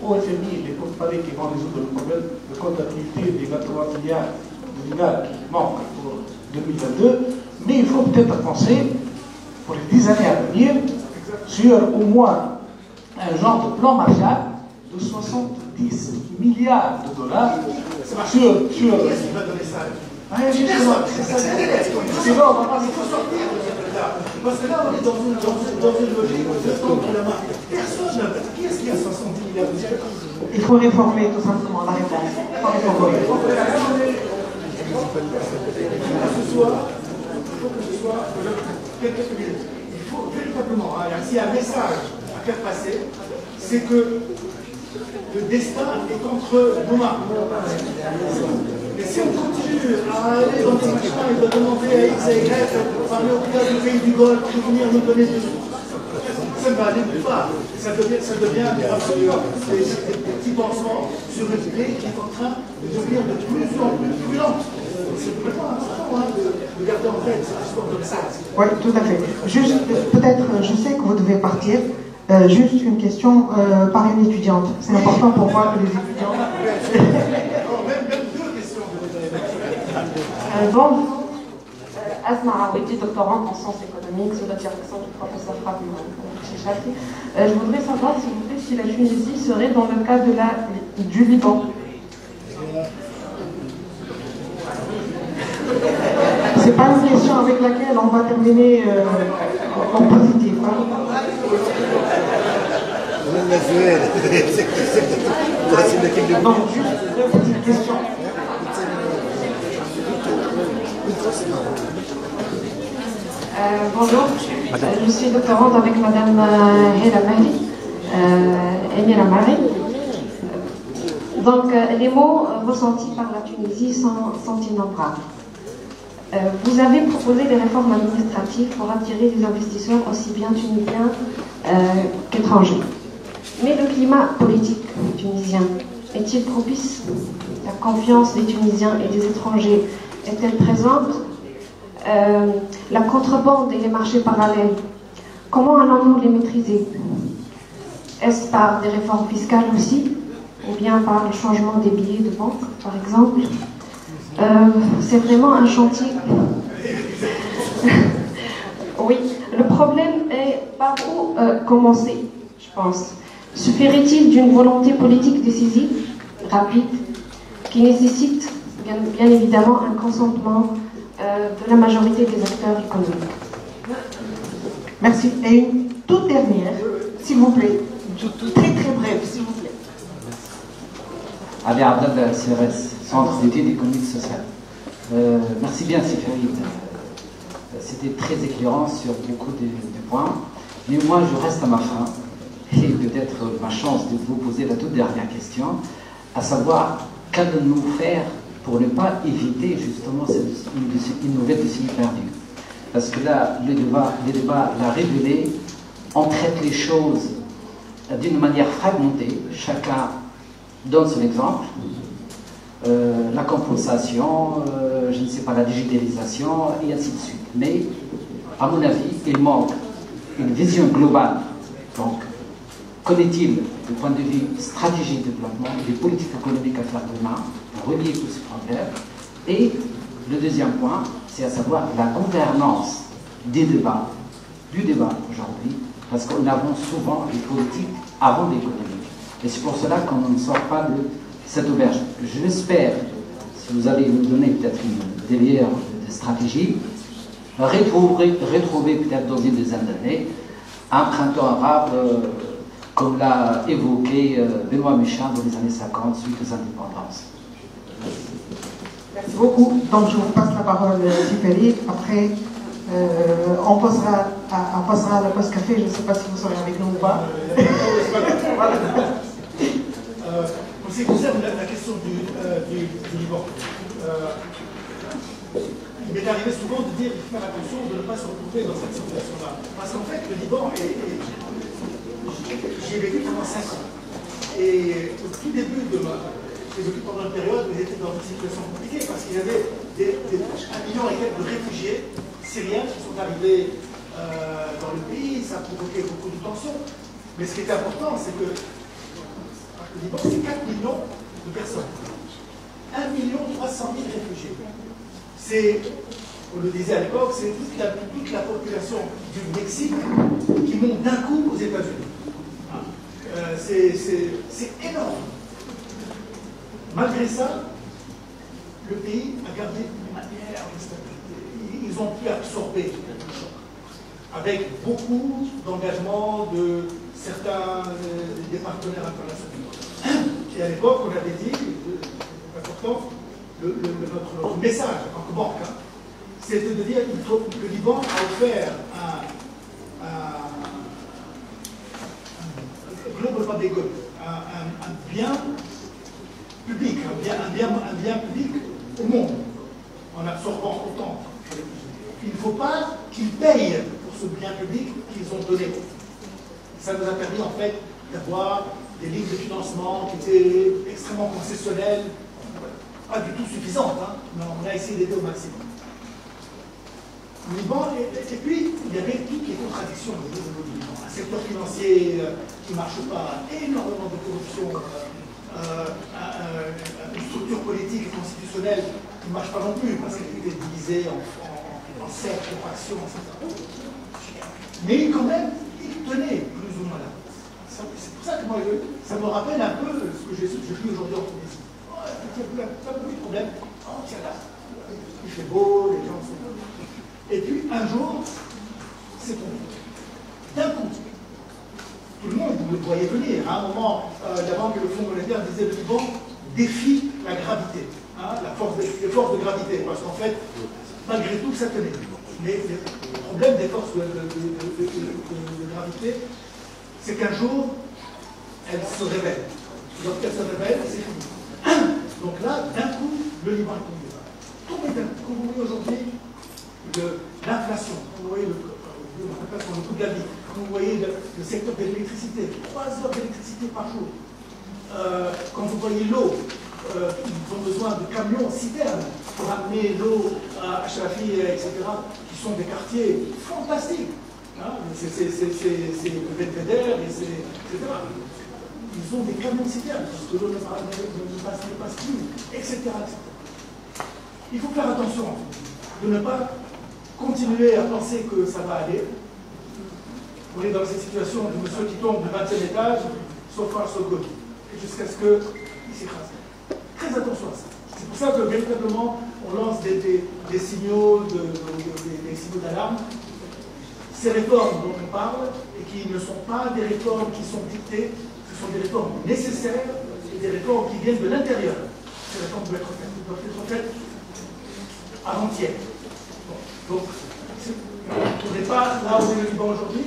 au FMI, les porte-parlers qui vont résoudre le problème de comptabilité des 23 milliards de dinars qui manquent pour 2022, mais il faut peut-être penser, pour les 10 années à venir, sur au moins un genre de plan Marshall de 70 milliards de dollars sur... Qui est-ce qui va donner ça? Justement, c'est ça. C'est bon, il faut sortir de cet état. Parce que là, on est dans une logique de tendre la main. Personne, qui est-ce qui a 70 milliards de dollars? Il faut réformer tout simplement la réponse. Il faut réformer. Il faut que ce soit quelques minutes. Il faut véritablement, s'il y a un message à faire passer, c'est que le destin est entre nos mains. Et si on continue à aller dans des machins et de demander à X et Y, parler au cas du pays du Golfe, de venir nous donner des sous, ça ne va aller nulle part. Ça devient des petits pansements sur une clé qui est en train de devenir de plus en plus brûlante. C'est vraiment important de garder en tête cette histoire de message. Oui, tout à fait. Juste, peut-être, je sais que vous devez partir. Juste une question par une étudiante. C'est important pour moi que les étudiants... Même deux questions. Bonjour. Asma Awiti, doctorante en sciences économiques sous la direction du professeur Fabien Chichati. Je voudrais savoir, s'il vous plaît, si la Tunisie serait dans le cas du Liban. C'est pas une question avec laquelle on va terminer en positif. Donc, juste une petite question. Bonjour, je suis doctorante avec Madame Hela Mahri, Emira Mahri. Donc, les mots ressentis par la Tunisie sont innombrables. Vous avez proposé des réformes administratives pour attirer des investisseurs aussi bien tunisiens qu'étrangers. Mais le climat politique tunisien est-il propice? La confiance des Tunisiens et des étrangers est-elle présente? La contrebande et les marchés parallèles, comment allons-nous les maîtriser? Est-ce par des réformes fiscales aussi, ou bien par le changement des billets de banque, par exemple? C'est vraiment un chantier. Oui, le problème est par où commencer, je pense. Suffirait-il d'une volonté politique décisive, rapide, qui nécessite bien évidemment un consentement de la majorité des acteurs économiques? Merci. Et une toute dernière, s'il vous plaît. Très très bref, s'il vous plaît. Ali Abdallah, CRS, Centre d'études économiques et sociales. Merci bien, Séphérine. C'était très éclairant sur beaucoup de points. Mais moi, je reste à ma fin. Et peut-être ma chance de vous poser la toute dernière question, à savoir, qu'allons-nous faire pour ne pas éviter justement une nouvelle décennie perdue? Parce que là, le débat l'a révélé, on traite les choses d'une manière fragmentée, chacun donne son exemple, la compensation, je ne sais pas, la digitalisation, et ainsi de suite. Mais, à mon avis, il manque une vision globale. Donc, qu'en-est-il du point de vue stratégie de développement, des politiques économiques à faire demain, pour relier tous ces problèmes? Et le deuxième point, c'est à savoir la gouvernance du débat aujourd'hui, parce qu'on avance souvent les politiques avant l'économique. Et c'est pour cela qu'on ne sort pas de cette auberge. J'espère, si vous allez nous donner peut-être une délière de stratégie, retrouver peut-être dans une dizaine d'années un printemps arabe comme l'a évoqué Benoît Méchain dans les années 50 suite aux indépendances. Merci beaucoup. Donc je vous passe la parole, Sifeli. Après, on passera à la pause café. Je ne sais pas si vous serez avec nous ou pas. Voilà. En ce qui concerne la question du Liban, il m'est arrivé souvent de dire qu'il faut faire attention de ne pas se retrouver dans cette situation-là. Parce qu'en fait, le Liban j'y ai vécu pendant 5 ans. Et au tout début de j'ai vécu pendant une période où ils étaient dans une situation compliquée parce qu'il y avait 1 million et quelques de réfugiés syriens qui sont arrivés dans le pays. Ça a provoqué beaucoup de tensions. Mais ce qui est important, c'est que le Liban, c'est 4 millions de personnes. 1 300 000 réfugiés. C'est, on le disait à l'époque, c'est toute la population du Mexique qui monte d'un coup aux États-Unis. C'est énorme. Malgré ça, le pays a gardé une manière de stabilité. Ils ont pu absorber le choc, avec beaucoup d'engagement de certains des partenaires internationaux. Et à l'époque, on avait dit, c'est important, notre message en tant que banque, c'était de dire qu'il faut que le Liban a offert un global public good, un bien public, un bien public au monde, en absorbant autant. Il ne faut pas qu'ils payent pour ce bien public qu'ils ont donné. Ça nous a permis en fait d'avoir des lignes de financement qui étaient extrêmement concessionnelles, pas du tout suffisantes, mais on a essayé d'aider au maximum. Le Liban, et puis il y avait toutes les contradictions au niveau du Liban. Un secteur financier financiers qui ne marchent pas, énormément de corruption, une structure politique et constitutionnelle qui ne marche pas non plus parce qu'elle est divisée en cercles, en factions, etc. Mais quand même, il tenait plus ou moins là. C'est pour ça que moi, ça me rappelle un peu ce que je vis aujourd'hui en Tunisie. Oh, il n'y a pas beaucoup de problèmes. Oh, tiens là, il fait beau, les gens sont beaux. Et puis un jour, c'est tombé. D'un coup, tout le monde le voyait venir. À un moment, la Banque et le Fonds monétaire disaient le Liban défie la gravité, hein, les forces de gravité, parce qu'en fait, malgré tout, ça tenait. Mais le problème des forces de gravité, c'est qu'un jour, elles se révèlent. Lorsqu'elles se révèlent, c'est fini. Donc là, d'un coup, le Liban est tombé. Tombé d'un coup. Quand vous voyez aujourd'hui l'inflation, quand vous voyez le coût de la vie, quand vous voyez le secteur de l'électricité, 3 heures d'électricité par jour. Quand vous voyez l'eau, ils ont besoin de camions, citernes, pour amener l'eau à Chafi, etc., qui sont des quartiers fantastiques. Hein, c'est le Belvédère, etc. Ils ont des camions citernes, parce que l'eau ne passe plus, etc., etc. Il faut faire attention de ne pas continuer à penser que ça va aller. On est dans cette situation de monsieur qui tombe du 20e étage, so far so good, jusqu'à ce qu'il s'écrase. Très attention à ça. C'est pour ça que véritablement, on lance des signaux d'alarme. Ces réformes dont on parle, et qui ne sont pas des réformes qui sont dictées, ce sont des réformes nécessaires et des réformes qui viennent de l'intérieur. Ces réformes doivent être faites avant-hier. Bon, donc, on n'est pas là où est le Liban aujourd'hui,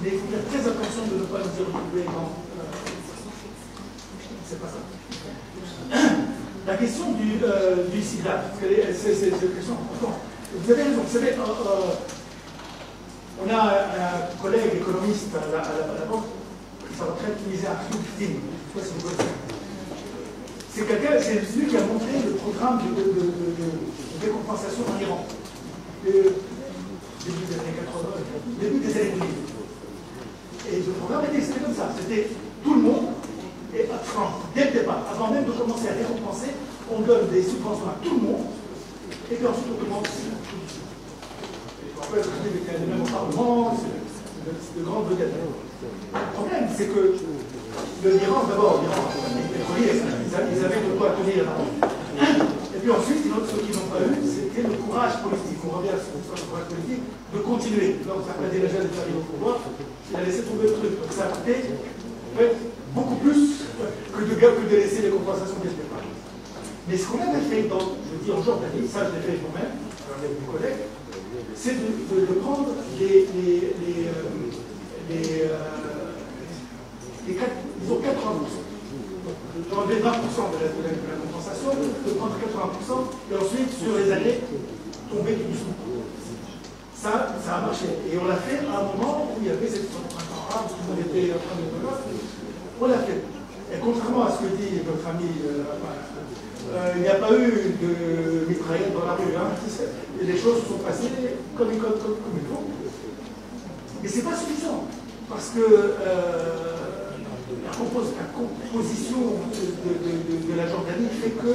mais il faut faire très attention de ne pas nous y retrouver dans... c'est pas ça. La question du sida, c'est une question importante. Vous avez raison, vous savez, on a un collègue économiste à la banque qui s'en retraite, qui disait Arthur Fittin, je ne sais pas si vous connaissez. C'est celui qui a monté le programme de décompensation en Iran. Début des années 80, début des années 2000. Et le programme était comme ça, c'était tout le monde, et dès le départ, avant même de commencer à récompenser, on donne des subventions à tout le monde, et puis ensuite on demande après, c'est même au Parlement, c'est de grandes vedettes. Le problème, c'est que l'Iran, d'abord, ils avaient de quoi tenir. Et puis ensuite, ceux qui n'ont pas eu, c'était le courage politique. On revient à ce courage politique, de continuer. Donc, ça a déjà été arrivé au pouvoir, il a laissé tomber le truc. Donc, ça a coûté beaucoup plus que de laisser les compensations dès le départ. Mais ce qu'on avait fait, je dis en Jordanie, ça je l'ai fait moi-même, avec mes collègues, c'est de prendre disons 80%. D'enlever 20% de la compensation, de prendre 80%, et ensuite, sur les années, tomber tout doucement. Ça a marché. Et on l'a fait à un moment où il y avait cette printemps arabe, tout le monde était en train de voir. On l'a fait. Et contrairement à ce que dit votre ami, il n'y a pas eu de mitraillettes dans la rue. Hein. Et les choses se sont passées comme il faut. Mais ce n'est pas suffisant. Parce que la composition de la Jordanie fait que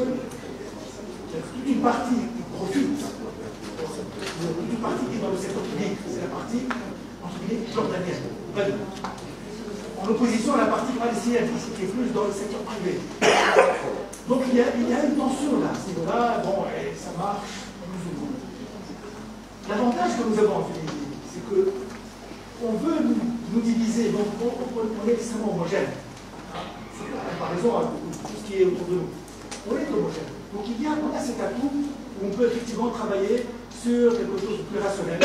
toute une partie qui profite, toute une partie qui est dans le secteur public, c'est la partie, entre guillemets, jordanienne. En opposition à la partie palestinienne, qui est plus dans le secteur privé. Donc il y a une tension là, à ce niveau-là, bon, et ça marche plus ou moins. L'avantage que nous avons en Tunisie, c'est que on veut nous diviser, donc on est extrêmement homogène. C'est la comparaison à tout ce qui est autour de nous. On est homogène. Donc on a cet atout où on peut effectivement travailler sur quelque chose de plus rationnel,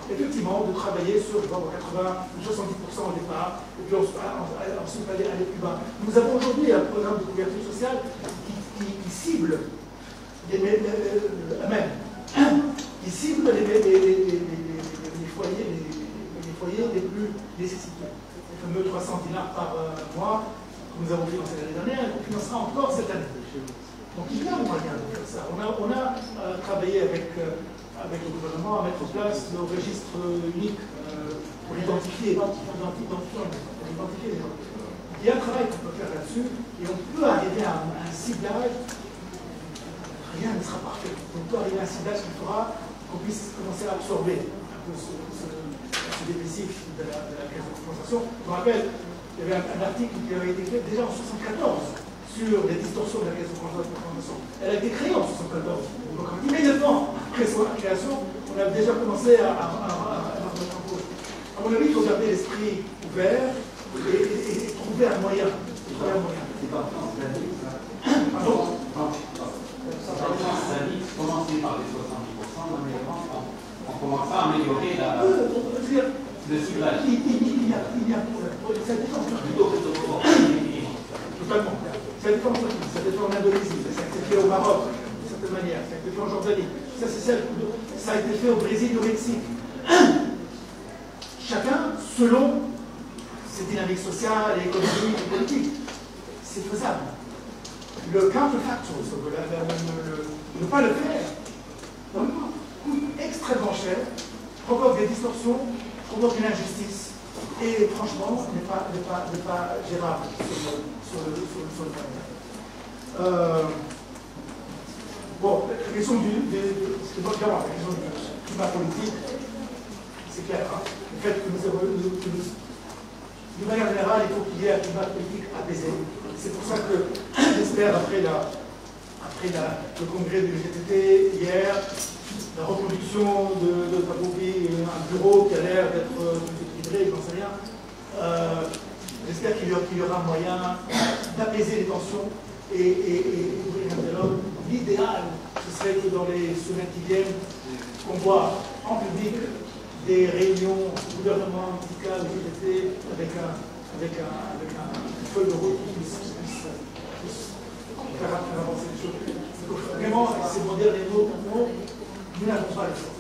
effectivement, de travailler sur 80 ou 70% au départ, et puis ensuite aller plus bas. Nous avons aujourd'hui un programme de couverture sociale qui cible qui cible les foyers les plus nécessiteux. Les fameux 300 dinars par mois que nous avons financé l'année dernière et qu'on financera encore cette année. Donc il y a un moyen de faire ça. On a travaillé avec le gouvernement à mettre en place le registre unique pour identifier les gens. Il y a un travail qu'on peut faire là-dessus et on peut arriver à un ciblage. Rien ne sera parfait. On peut arriver à un ciblage qui fera qu'on puisse commencer à absorber un peu ce déficit de la caisse de compensation. Je me rappelle, il y avait un article qui avait été fait déjà en 1974 sur les distorsions de la caisse de compensation. Elle a été créée en 1974. Donc immédiatement après son création, on a déjà commencé à remettre en cause. À mon avis, il faut garder l'esprit ouvert et trouver un moyen. Pardon? Commencer par les 70%, on commence à améliorer le ciblage. Il y a totalement. Ça a été fait en Turquie, ça a été fait en Indonésie, ça a été fait au Maroc, d'une certaine manière, ça a été fait en Jordanie, ça a été fait au Brésil et au Mexique. Chacun selon ses dynamiques sociales, économiques et politiques. C'est faisable. Le counterfactual, ne pas le faire, coûte extrêmement cher, provoque des distorsions, provoque une injustice, et franchement, n'est pas gérable sur le terrain. Bon, la question du climat politique, c'est clair. Hein, le fait que de manière générale, il faut qu'il y ait un climat politique apaisé. C'est pour ça que j'espère, après le congrès du GTT hier, la reproduction de Tabouki, un bureau qui a l'air d'être équilibré, j'en sais rien, j'espère qu'il y aura moyen d'apaiser les tensions et ouvrir un dialogue. L'idéal, ce serait que dans les semaines qui viennent, qu'on voit en public des réunions gouvernementales du GTT avec un feuille de route qui puisse faire avancer les choses. Vraiment, c'est mon dernier mot, nous n'avons pas le choix.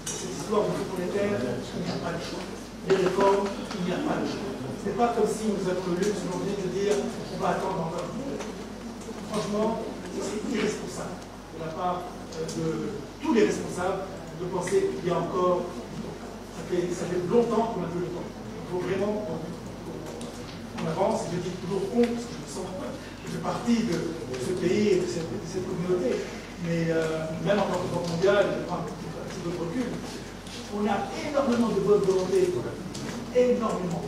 Cette histoire de fonds monétaire, il n'y a pas le choix. Les réformes, il n'y a pas le choix. Ce n'est pas comme si nous avions le luxe aujourd'hui de dire on va attendre encore. Franchement, c'est irresponsable de la part de tous les responsables de penser qu'il y a encore. Ça fait longtemps qu'on a peu le temps. Il faut vraiment qu'on avance. Je dis toujours on, parce que je me sens je fais partie de ce pays et de cette communauté. Mais même en tant que Banque mondiale, je prends un petit peu de recul, on a énormément de bonne volonté, énormément.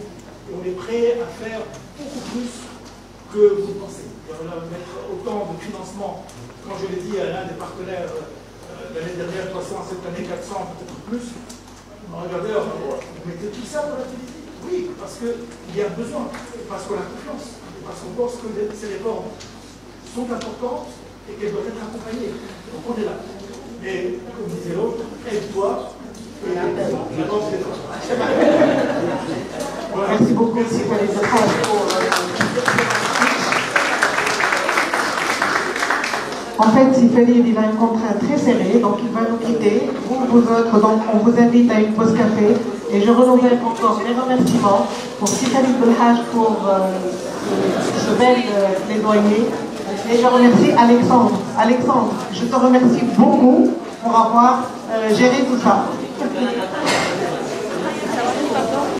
Et on est prêt à faire beaucoup plus que vous pensez. On va mettre autant de financement, quand je l'ai dit à l'un des partenaires l'année dernière, 300, cette année 400, peut-être plus. On a regardé, vous mettez tout ça pour la Tunisie? Oui, parce qu'il y a besoin, parce qu'on a confiance, parce qu'on pense que ces réformes sont importantes et qu'elles doivent être accompagnées. Donc on est là. Mais, comme disait l'autre, aide-toi et la banque c'est toi. Merci beaucoup. Merci pour les En fait, Sifeli, il a une contrainte très serrée, donc il va nous quitter. Vous autres, donc on vous invite à une pause café. Et je renouvelle encore mes remerciements pour Sifeli Belhaj pour ce bel plaidoyer. Et je remercie Alexandre. Alexandre, je te remercie beaucoup pour avoir géré tout ça.